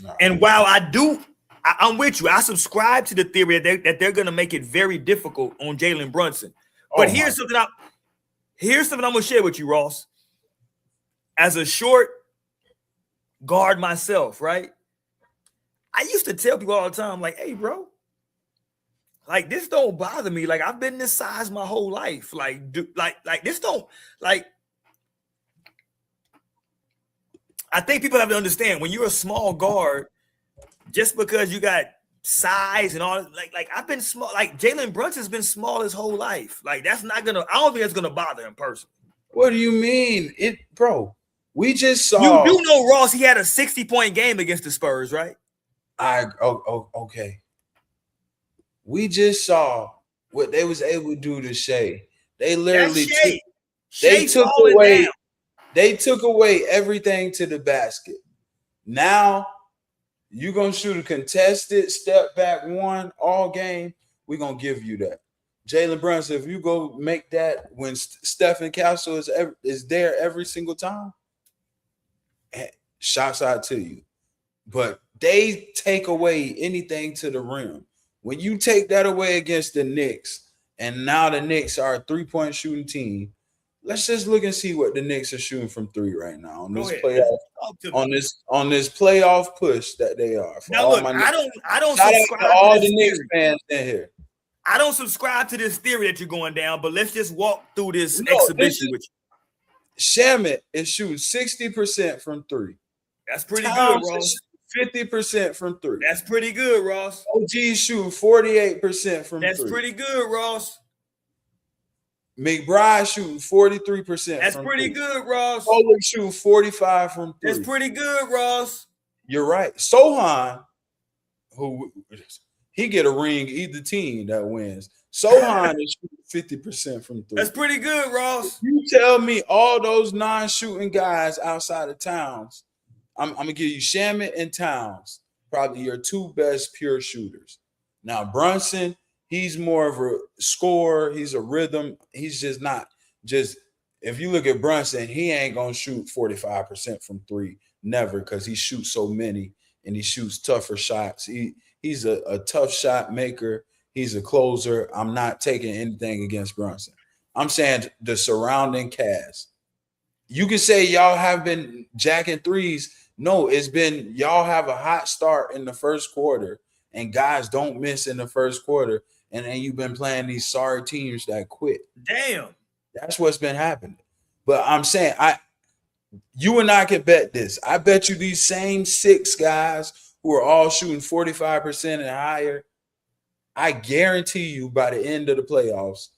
No. And while I'm with you. I subscribe to the theory that they're going to make it very difficult on Jalen Brunson. But here's something I'm going to share with you, Ross. As a short guard myself, right? I used to tell people all the time, like, hey, bro, like, this don't bother me. Like, I've been this size my whole life. Like this don't, like, I think people have to understand when you're a small guard, just because you got size and all, like I've been small, like Jalen Brunson's been small his whole life. Like, I don't think that's gonna bother him personally. What do you mean? Bro, we just saw. You do know, Ross, he had a 60-point game against the Spurs, right? Okay. We just saw what they was able to do to Shea. They literally took away everything to the basket. Now you're gonna shoot a contested step back 1 all game. We're gonna give you that. Jalen Brunson, if you go make that when Stephen Castle is there every single time, shouts out to you. But they take away anything to the rim. When you take that away against the Knicks, and now the Knicks are a 3-point shooting team, let's just look and see what the Knicks are shooting from 3 right now on this playoff, on this playoff push that they are. Now look, I don't subscribe to all the Knicks fans in here. I don't subscribe to this theory that you're going down, but let's just walk through this exhibition with you. Shamet is shooting 60% from 3. That's pretty good, bro. 50% from three. That's pretty good, Ross. OG shooting 48% from That's three. pretty good, Ross. McBride shooting 43% That's from pretty three. good, Ross. Pollard shooting 45 from three. That's pretty good, Ross. You're right. Sohan, who he get a ring either team that wins. Sohan is shooting 50% from three. That's pretty good, Ross. You tell me all those non-shooting guys outside of Towns. I'm gonna give you Shamet and Towns, probably your two best pure shooters. Now Brunson, he's more of a scorer. He's a rhythm. He's just not just. If you look at Brunson, he ain't gonna shoot 45% from three, never, because he shoots so many and he shoots tougher shots. He's a tough shot maker. He's a closer. I'm not taking anything against Brunson. I'm saying the surrounding cast. You can say y'all have been jacking threes. No, it's been y'all have a hot start in the first quarter, and guys don't miss in the first quarter, and then you've been playing these sorry teams that quit. Damn. That's what's been happening. But I'm saying, you and I can bet this. I bet you these same 6 guys who are all shooting 45% and higher, I guarantee you by the end of the playoffs,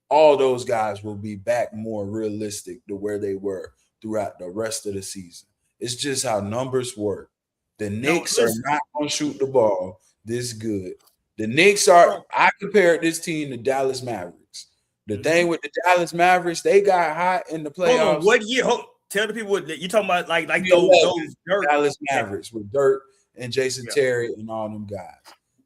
all those guys will be back more realistic to where they were throughout the rest of the season. It's just how numbers work. The Knicks are not going to shoot the ball this good. The Knicks are – I compared this team to Dallas Mavericks. The thing with the Dallas Mavericks, they got hot in the playoffs. Hold on, what year? Tell the people what you talking about, like those Dallas Mavericks with Dirk and Jason Terry and all them guys.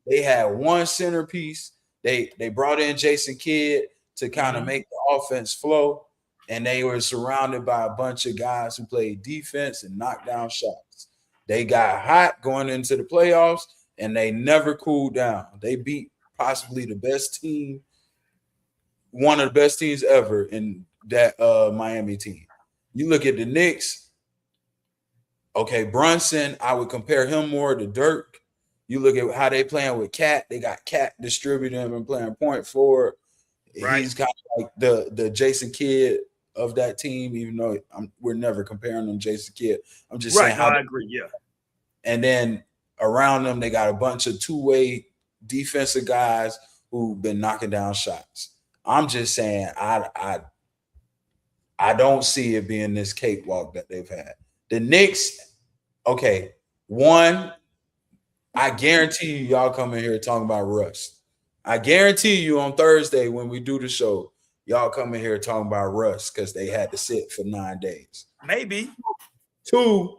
They had one centerpiece. They brought in Jason Kidd to kind of make the offense flow, and they were surrounded by a bunch of guys who played defense and knocked down shots. They got hot going into the playoffs, and they never cooled down. They beat possibly the best team, one of the best teams ever in that Miami team. You look at the Knicks, okay, Brunson, I would compare him more to Dirk. You look at how they playing with Cat. They got Cat distributing him and playing point forward. Right. He's kind of like the Jason Kidd of that team, even though we're never comparing them to Jason Kidd. I'm just saying how I agree, yeah. And then around them, they got a bunch of two-way defensive guys who've been knocking down shots. I'm just saying I don't see it being this cakewalk that they've had. The Knicks, okay, one, I guarantee you y'all come in here talking about Russ. I guarantee you on Thursday when we do the show, y'all come in here talking about Russ because they had to sit for 9 days. Maybe. 2,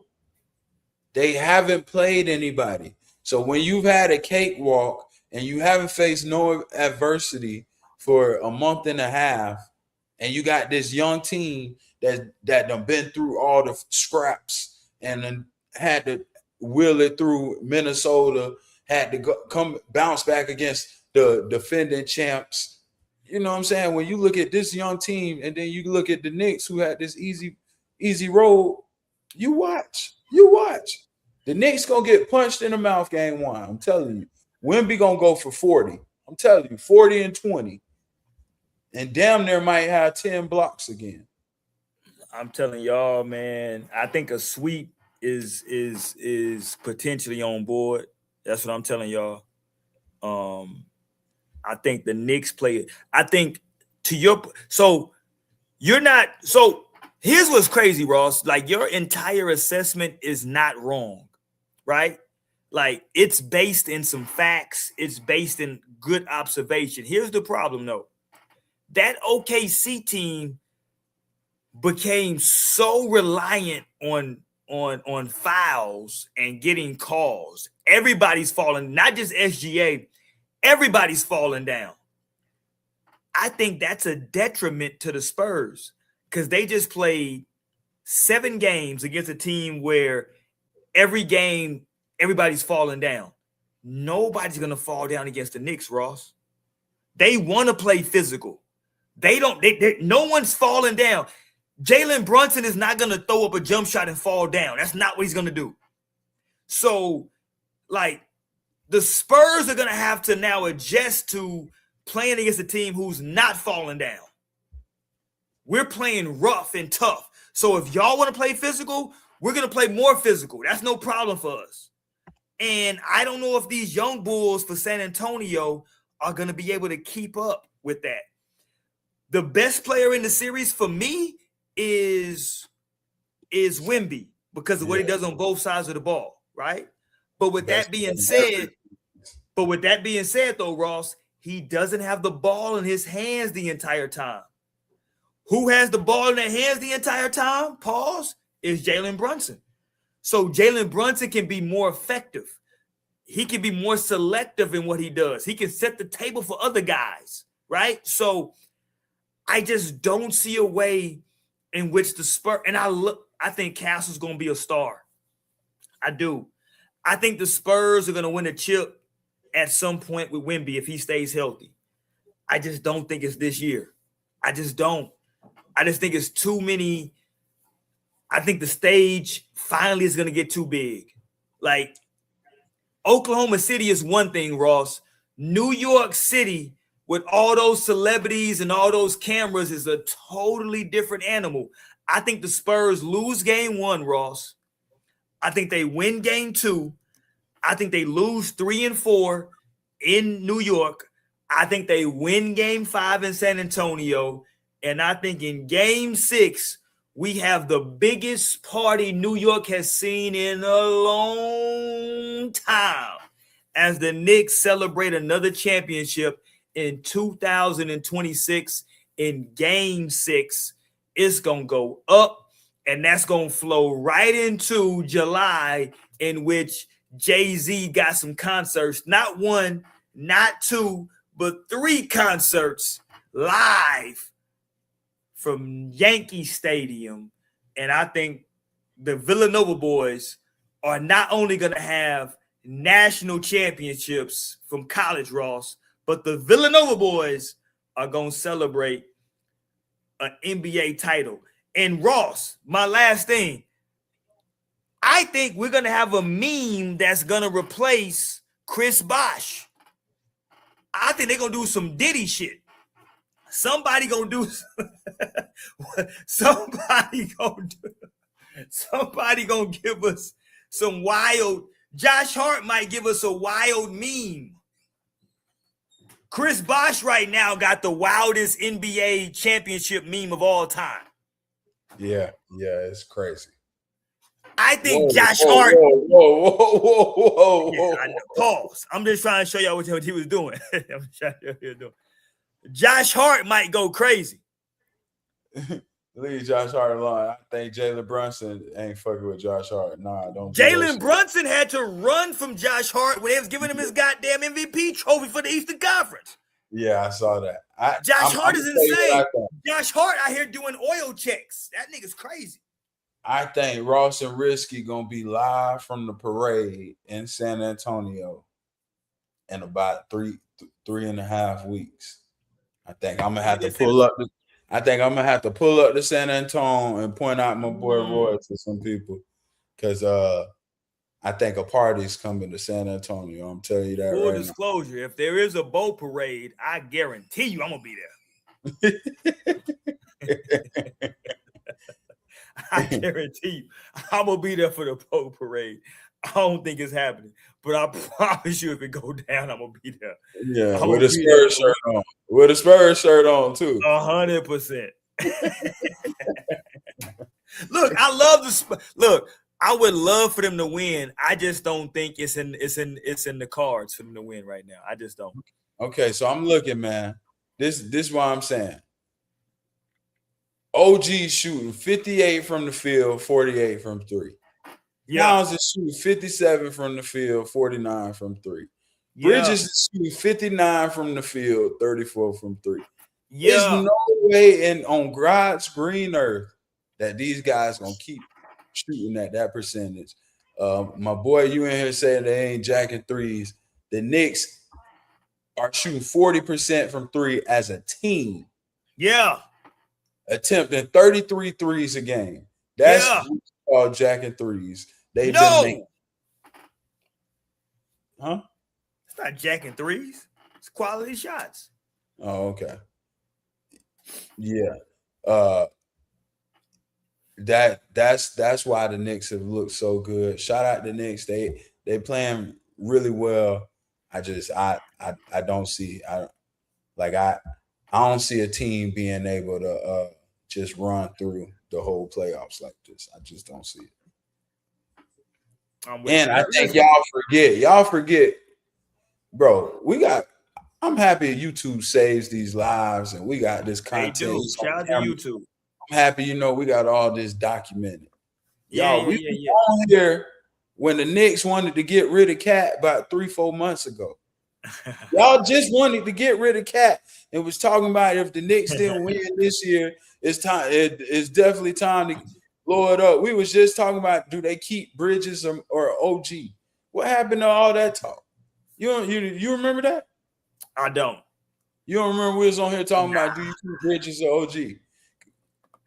they haven't played anybody. So when you've had a cakewalk and you haven't faced no adversity for a month and a half, and you got this young team that done been through all the scraps and then had to wheel it through Minnesota, had to come bounce back against the defending champs. You know what I'm saying? When you look at this young team and then you look at the Knicks who had this easy road, you watch. The Knicks gonna get punched in the mouth game 1. I'm telling you. Wemby gonna go for 40. I'm telling you, 40 and 20. And damn near might have 10 blocks again. I'm telling y'all, man, I think a sweep is potentially on board. That's what I'm telling y'all. I think the Knicks play it. I think here's what's crazy, Ross. Like, your entire assessment is not wrong, right? Like, it's based in some facts. It's based in good observation. Here's the problem, though. That OKC team became so reliant on fouls and getting calls. Everybody's falling, not just SGA. Everybody's falling down. I think that's a detriment to the Spurs because they just played 7 games against a team where every game everybody's falling down. Nobody's going to fall down against the Knicks, Ross. They want to play physical. No one's falling down. Jalen Brunson is not going to throw up a jump shot and fall down. That's not what he's going to do. So, like, the Spurs are going to have to now adjust to playing against a team who's not falling down. We're playing rough and tough. So if y'all want to play physical, we're going to play more physical. That's no problem for us. And I don't know if these young bulls for San Antonio are going to be able to keep up with that. The best player in the series for me is Wemby because of what he does on both sides of the ball, right? But with that being said, though, Ross, he doesn't have the ball in his hands the entire time. Who has the ball in their hands the entire time? Pause. Is Jalen Brunson. So Jalen Brunson can be more effective. He can be more selective in what he does. He can set the table for other guys, right? So I just don't see a way in which the Spurs, and I think Castle's going to be a star. I do. I think the Spurs are going to win a chip at some point with Wemby if he stays healthy. I just don't think it's this year. I just don't. I just think it's too many. I think the stage finally is going to get too big. Like, Oklahoma City is one thing, Ross. New York City, with all those celebrities and all those cameras, is a totally different animal. I think the Spurs lose game 1, Ross. I think they win game 2. I think they lose 3 and 4 in New York. I think they win game 5 in San Antonio. And I think in game 6, we have the biggest party New York has seen in a long time as the Knicks celebrate another championship in 2026 in game 6. It's going to go up, and that's going to flow right into July, in which Jay-Z got some concerts, not 1, not 2, but 3 concerts live from Yankee Stadium. And I think the Villanova boys are not only going to have national championships from college, Ross, but the Villanova boys are going to celebrate an NBA title. And Ross, my last thing, I think we're going to have a meme that's going to replace Chris Bosh. I think they're going to do some Diddy shit. Somebody gonna do somebody gonna give us some wild. Josh Hart might give us a wild meme. Chris Bosh right now got the wildest NBA championship meme of all time. Yeah, it's crazy. I think Josh Hart. Whoa. Yeah, I know. Pause. I'm just trying to show y'all what he was doing. I'm trying to show you what he was doing. Josh Hart might go crazy. Leave Josh Hart alone. I think Jalen Brunson ain't fucking with Josh Hart. Nah, don't. Jalen Brunson had to run from Josh Hart when they was giving him his goddamn MVP trophy for the Eastern Conference. Yeah, I saw that. Josh Hart is insane. Josh Hart out here doing oil checks. That nigga's crazy. I think Ross and Risky gonna be live from the parade in San Antonio in about 3.5 weeks. I think I'm gonna have to pull up. I think I'm gonna have to pull up to San Antonio and point out my boy Roy to some people, because I think a party's coming to San Antonio. I'm telling you that. Full disclosure: if there is a boat parade, I guarantee you I'm gonna be there. I guarantee you I'm gonna be there for the boat parade. I don't think it's happening, but I promise you, if it go down, I'm gonna be there. Yeah, with a Spurs shirt on. With a Spurs shirt on too. 100%. Look, I love look. I would love for them to win. I just don't think it's in the cards for them to win right now. I just don't. Okay, so I'm looking, man. This is what I'm saying. OG shooting 58 from the field, 48 from 3. Yeah. Towns is shooting 57 from the field, 49 from 3. Yeah. Bridges is shooting 59 from the field, 34 from 3. Yeah. There's no way on God's green earth that these guys gonna keep shooting at that percentage. My boy, you in here saying they ain't jacking threes. The Knicks are shooting 40% from 3 as a team. Yeah. Attempting 33 threes a game. That's called jacking threes. They've been making. Huh? It's not jacking threes. It's quality shots. Oh, okay. Yeah. That's why the Knicks have looked so good. Shout out the Knicks. They They playing really well. I don't see I don't see a team being able to just run through the whole playoffs like this. I just don't see it. And I think y'all forget, bro. I'm happy YouTube saves these lives and we got this content. They do. Shout out to YouTube. I'm happy, we got all this documented. Yeah. We were on here when the Knicks wanted to get rid of Cat about 3-4 months ago. Y'all just wanted to get rid of Cat and was talking about if the Knicks didn't win this year, it's time. It's definitely time to blow it up. We was just talking about, do they keep Bridges or OG? What happened to all that talk? You remember that? I don't. You don't remember we was on here talking about, do you keep Bridges or OG?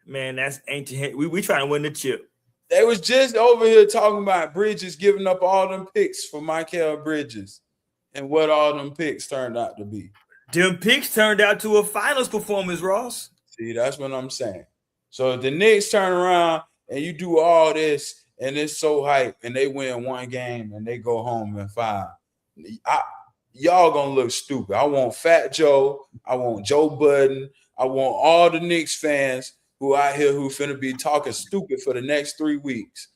Man, that's ancient. We trying to win the chip. They was just over here talking about Bridges giving up all them picks for Mikal Bridges and what all them picks turned out to be. Them picks turned out to a finals performance, Ross. See, that's what I'm saying. So if the Knicks turn around and you do all this and it's so hype and they win one game and they go home in 5, y'all gonna look stupid. I want Fat Joe. I want Joe Budden. I want all the Knicks fans who out here who finna be talking stupid for the next 3 weeks.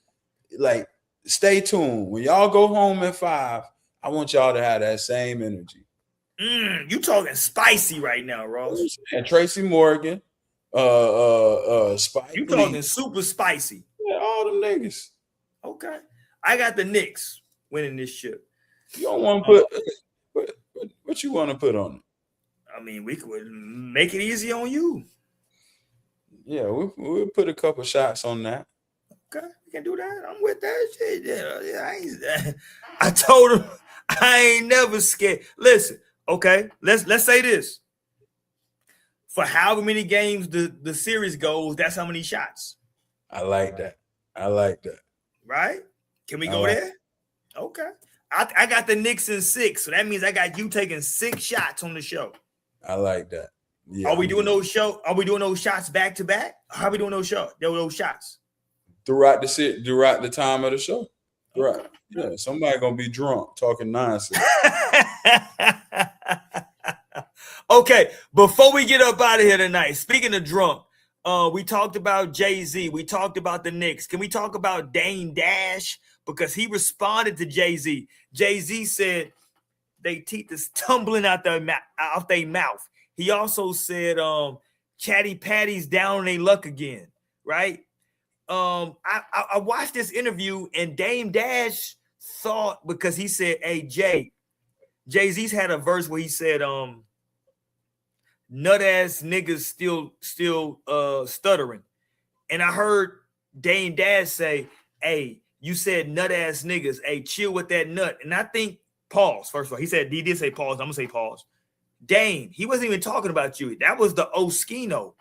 Like, stay tuned. When y'all go home in 5, I want y'all to have that same energy. You talking spicy right now, Ross. And Tracy Morgan, Spike. You talking super spicy. Yeah, all them niggas. Okay. I got the Knicks winning this shit. You don't want to put what you want to put on it? I mean, we could make it easy on you. Yeah, we'll put a couple shots on that. Okay, we can do that. I'm with that shit. Yeah, I told him I ain't never scared. Listen, okay, let's say this. For however many games the series goes, that's how many shots. I like that. Right? Can we go there? Okay. I got the Knicks in 6, so that means I got you taking 6 shots on the show. I like that. Yeah, Are we doing those shots back to back? How are we doing those shots? Throughout the time of the show. Right. Yeah, somebody gonna be drunk talking nonsense. Okay, before we get up out of here tonight, speaking of drunk, we talked about Jay-Z. We talked about the Knicks. Can we talk about Dame Dash? Because he responded to Jay-Z. Jay-Z said they teeth is tumbling out their mouth. He also said Chatty Patty's down on their luck again, right? I watched this interview and Dame Dash thought, because he said, hey, Jay-Z's had a verse where he said, nut ass niggas still stuttering. And I heard Dame Dash say, hey, you said nut ass niggas, hey, chill with that nut. And I think, pause, first of all. He did say pause. I'm gonna say pause. Dame, he wasn't even talking about you. That was the Oskino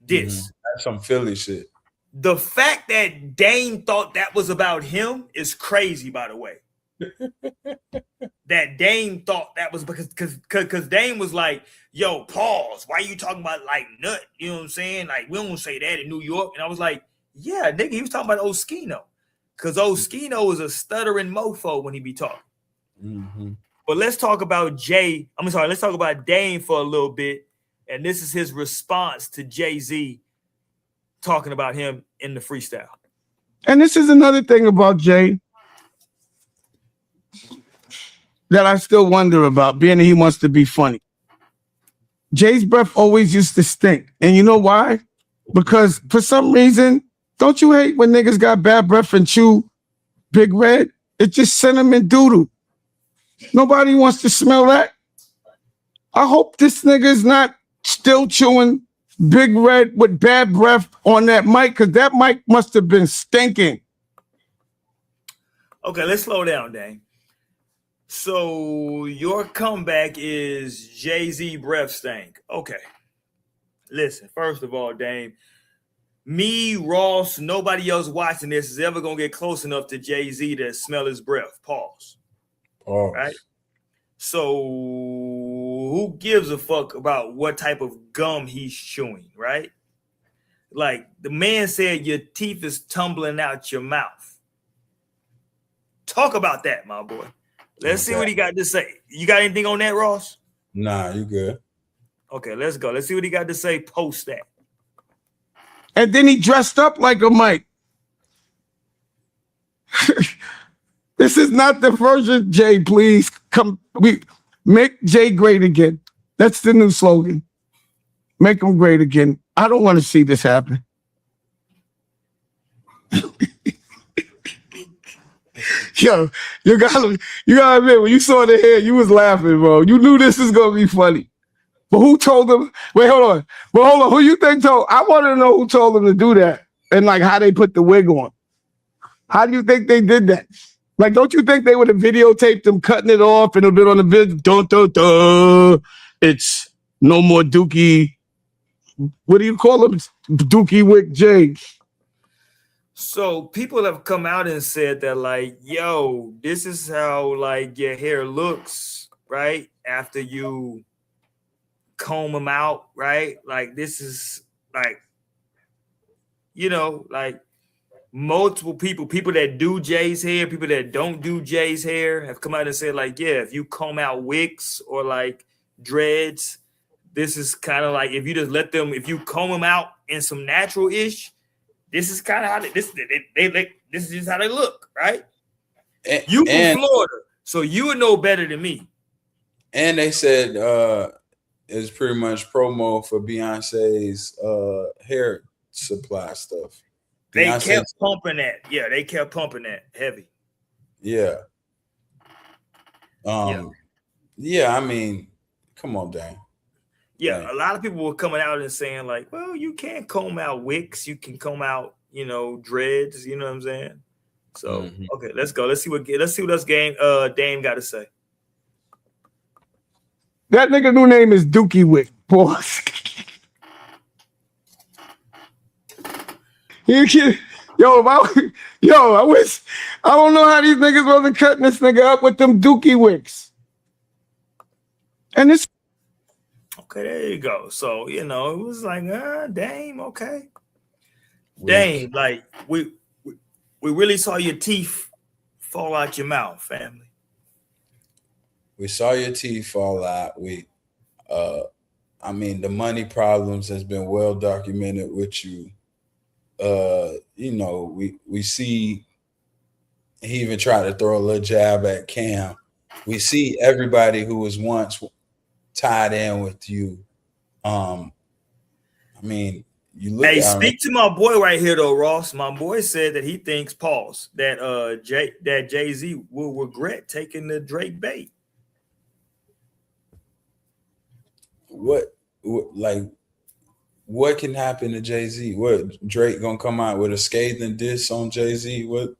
diss. That's some Philly shit. The fact that Dame thought that was about him is crazy, by the way. That Dame thought that was because Dame was like, yo, pause. Why are you talking about like nut? You know what I'm saying? Like, we don't say that in New York. And I was like, yeah, nigga, he was talking about Oskino. Because Oskino is a stuttering mofo when he be talking. Mm-hmm. But let's talk about let's talk about Dame for a little bit. And this is his response to Jay-Z talking about him in the freestyle. And this is another thing about Jay that I still wonder about, being that he wants to be funny. Jay's breath always used to stink. And you know why? Because for some reason, don't you hate when niggas got bad breath and chew Big Red? It's just cinnamon doodle. Nobody wants to smell that. I hope this nigga's not still chewing Big Red with bad breath on that mic, because that mic must have been stinking. Okay, let's slow down, Dame. So your comeback is Jay-Z breath stank. Okay. Listen, first of all, Dame, me, Ross, nobody else watching this is ever going to get close enough to Jay-Z to smell his breath. Pause. Right? So who gives a fuck about what type of gum he's chewing, right? Like, the man said your teeth is tumbling out your mouth. Talk about that, my boy. Let's see what he got to say. You got anything on that, Ross? Nah, you good. Okay, let's go. Let's see what he got to say post that. And then he dressed up like a Mike. This is not the version, Jay. Please come. We make Jay great again. That's the new slogan. Make him great again. I don't want to see this happen. Yo, you gotta admit, when you saw the hair, you was laughing, bro. You knew this was gonna be funny. But who told him? Wait, hold on. But hold on. Who you think told? I want to know who told him to do that and like how they put the wig on. How do you think they did that? Like, don't you think they would have videotaped them cutting it off and it'd been on the video? It's no more Dookie. What do you call him? Dookie Wick J. So people have come out and said that, like, yo, this is how like your hair looks, right? After you comb them out, right? Like, this is like, you know, like multiple people that do Jay's hair, people that don't do Jay's hair have come out and said, like, yeah, if you comb out wigs or like dreads, this is kind of like if you just let them, if you comb them out in some natural-ish, this is kind of how this is just how they look, right? You from Florida, so you would know better than me. And they said it's pretty much promo for Beyonce's hair supply stuff. They kept pumping that. Yeah, they kept pumping that heavy. Yeah. Yeah, I mean, come on, Dan. Yeah, a lot of people were coming out and saying, like, well, you can't comb out wicks. You can comb out, you know, dreads. You know what I'm saying? So, okay, let's go. Let's see what us Dame got to say. That nigga new name is Dookie Wick, boy. I wish, I don't know how these niggas wasn't cutting this nigga up with them Dookie Wicks. And this. Okay, there you go. So, you know, it was like, Dame, okay. Dame, like, we really saw your teeth fall out your mouth, family. We saw your teeth fall out. I mean, the money problems has been well documented with you. You know, we see he even tried to throw a little jab at Cam. We see everybody who was once tied in with you. I mean, you look. Hey, speak to my boy right here though, Ross. My boy said that he thinks, pause, that Jay-Z will regret taking the Drake bait. What can happen to Jay-Z? What, Drake gonna come out with a scathing diss on Jay-Z? What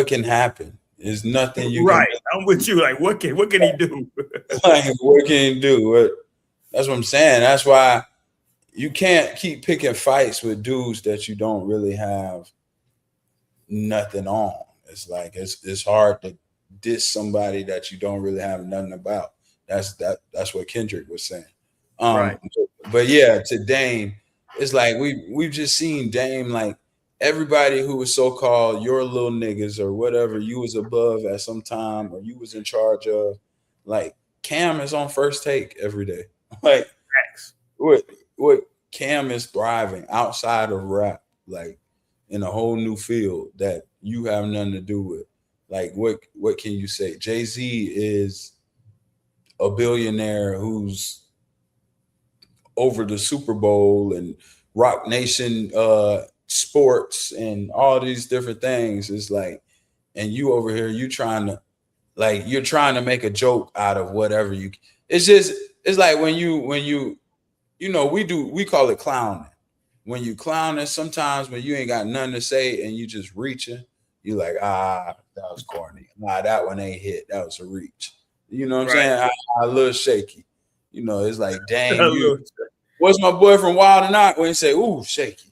can happen? There's nothing you right. I'm with you. Like, what can he do? Like, what can he do? That's what I'm saying. That's why you can't keep picking fights with dudes that you don't really have nothing on. It's like it's hard to diss somebody that you don't really have nothing about. That's what Kendrick was saying. Right. But yeah, to Dame, it's like we've just seen Dame, like everybody who was so-called your little niggas or whatever you was above at some time or you was in charge of, like Cam is on First Take every day. Like what Cam is thriving outside of rap, like in a whole new field that you have nothing to do with. Like what can you say? Jay-Z is a billionaire who's over the Super Bowl and Rock Nation sports and all these different things. It's like, and you over here, you're trying to make a joke out of whatever you. It's like when you know, we call it clowning. When you clowning, sometimes when you ain't got nothing to say and you just reaching, you like, that was corny. Nah, that one ain't hit. That was a reach. You know what I'm saying? A little shaky. You know, it's like, dang, what's my boy from Wild and Out when he say, ooh, shaky.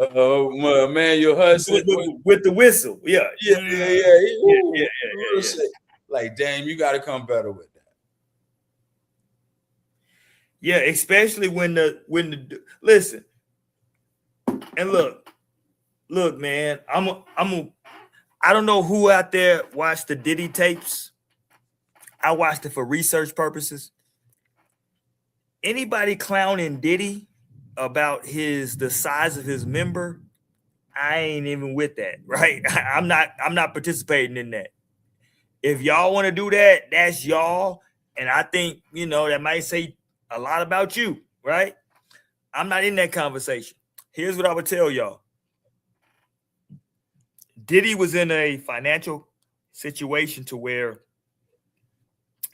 Man, your husband with the whistle. Yeah. Like, damn, you got to come better with that. Yeah, especially when the listen and look, Look, man, I don't know who out there watched the Diddy tapes. I watched it for research purposes. Anybody clowning Diddy about the size of his member, I ain't even with that, right? I'm not participating in that. If y'all want to do that, that's y'all. And I think, that might say a lot about you, right? I'm not in that conversation. Here's what I would tell y'all. Diddy was in a financial situation to where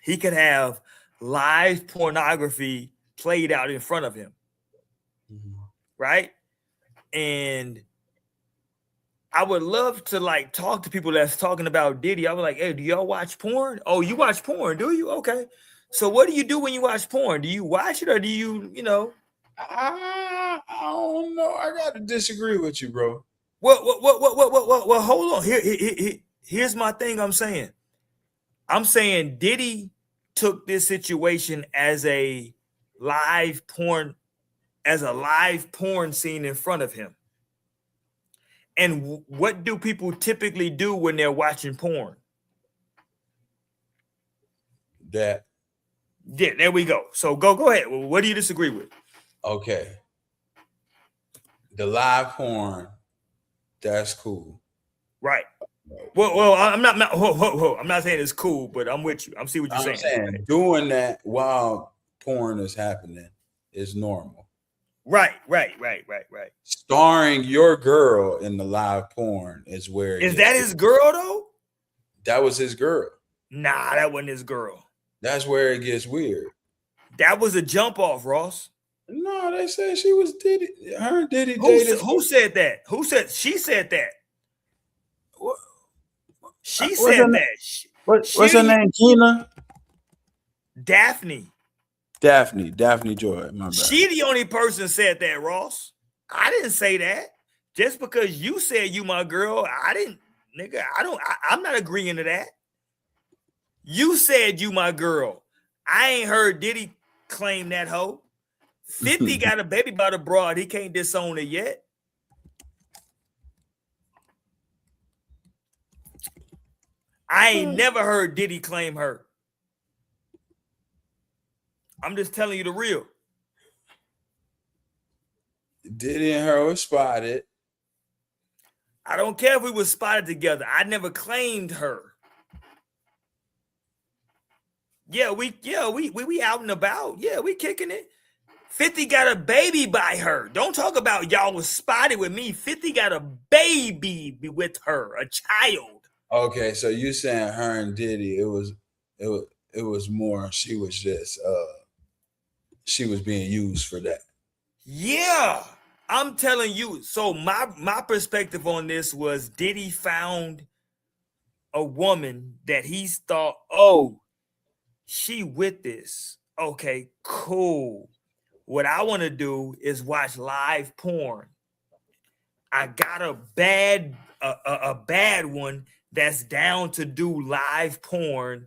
he could have live pornography played out in front of him. Mm-hmm. Right? And I would love to talk to people that's talking about Diddy. I was like, hey, do y'all watch porn? Oh, you watch porn, do you? Okay. So what do you do when you watch porn? Do you watch it or do you? I don't know. I got to disagree with you, bro. Well, hold on. Here's my thing. I'm saying Diddy took this situation as a live porn scene in front of him. And what do people typically do when they're watching porn? Yeah, there we go. So go ahead. Well, what do you disagree with? Okay. The live porn, that's cool. Right. Well, I'm not. I'm not saying it's cool, but I'm with you. I'm see what you're saying. Saying doing that while porn is happening is normal. Right. Starring your girl in the live porn is where. Is that his girl though? That was his girl. Nah, that wasn't his girl. That's where it gets weird. That was a jump off, Ross. No, they said she was Diddy. Her and Diddy dated. Who said that? She said that? What? She said that. What's her name? Gina? Daphne Joy. My bad. She the only person said that, Ross. I didn't say that. Just because you said you my girl, I didn't, nigga. I'm not agreeing to that. You said you my girl. I ain't heard Diddy claim that hoe. 50 got a baby by the broad. He can't disown it yet. I ain't never heard Diddy claim her. I'm just telling you the real. Diddy and her were spotted. I don't care if we were spotted together. I never claimed her. Yeah, we out and about. Yeah, we kicking it. 50 got a baby by her. Don't talk about y'all was spotted with me. 50 got a baby with her, a child. Okay, so you saying her and Diddy, it was more. She was just she was being used for that. Yeah, I'm telling you. So my perspective on this was Diddy found a woman that he thought, oh, she with this. Okay, cool. What I want to do is watch live porn. I got a bad one that's down to do live porn.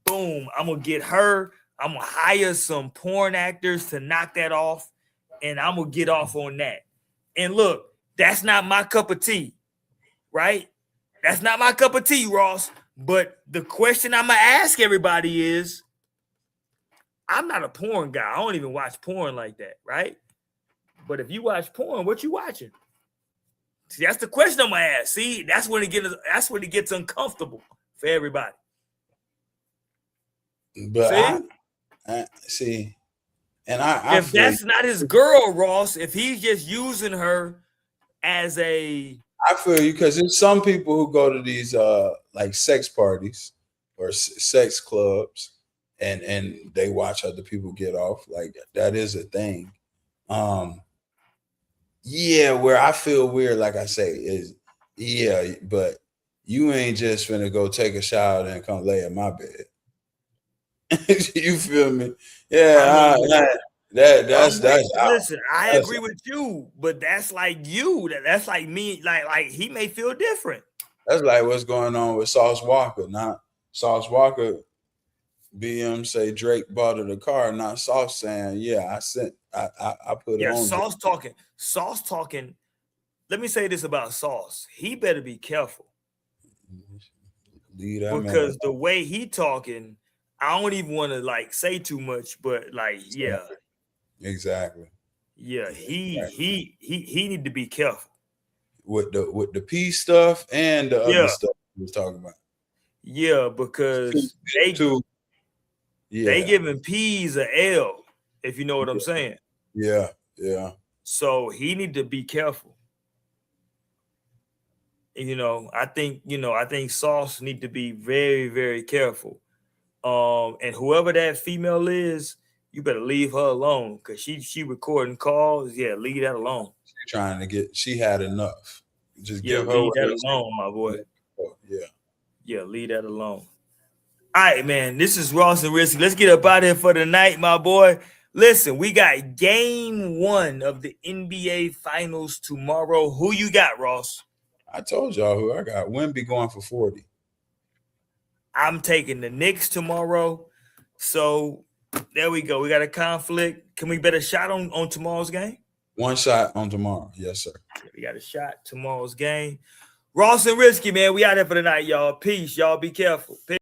Boom, I'm going to get her. I'm going to hire some porn actors to knock that off, and I'm going to get off on that. And look, that's not my cup of tea, right? That's not my cup of tea, Ross. But the question I'm going to ask everybody is, I'm not a porn guy. I don't even watch porn like that, right? But if you watch porn, what you watching? See, that's the question I'm gonna ask. See, that's when it gets uncomfortable for everybody. But see, and I if that's not his girl, Ross, if he's just using her as a, I feel you, because there's some people who go to these like sex parties or sex clubs. And they watch other people get off. Like, that is a thing. Yeah, where I feel weird, like I say, is but you ain't just finna go take a shower and come lay in my bed. You feel me? Yeah, that's listen, I agree with you, but that's like you. That's like me. Like he may feel different. That's like what's going on with Sauce Walker. Not Sauce Walker. BM say Drake bought her the car, not Sauce saying, yeah, I put it on. Sauce talking let me say this about Sauce. He better be careful Leave that because man. the way he talking, I don't even want to like say too much, but like, yeah, Exactly. yeah, he need to be careful. With the peace stuff and the Yeah. other stuff we was talking about. Yeah, because they giving P's a L, if you know what I'm saying. Yeah. So he need to be careful. I think Sauce need to be very, very careful. And whoever that female is, you better leave her alone because she recording calls. Yeah, leave that alone. She had enough. Just Yeah, give her leave that alone, my boy. Yeah, leave that alone. All right, man. This is Ross and Risky. Let's get up out of here for the night, my boy. Listen, we got game 1 of the NBA Finals tomorrow. Who you got, Ross? I told y'all who I got. Wemby going for 40. I'm taking the Knicks tomorrow. So there we go. We got a conflict. Can we bet a shot on tomorrow's game? One shot on tomorrow. Yes, sir. We got a shot tomorrow's game. Ross and Risky, man. We out here for the night, y'all. Peace. Y'all be careful. Peace.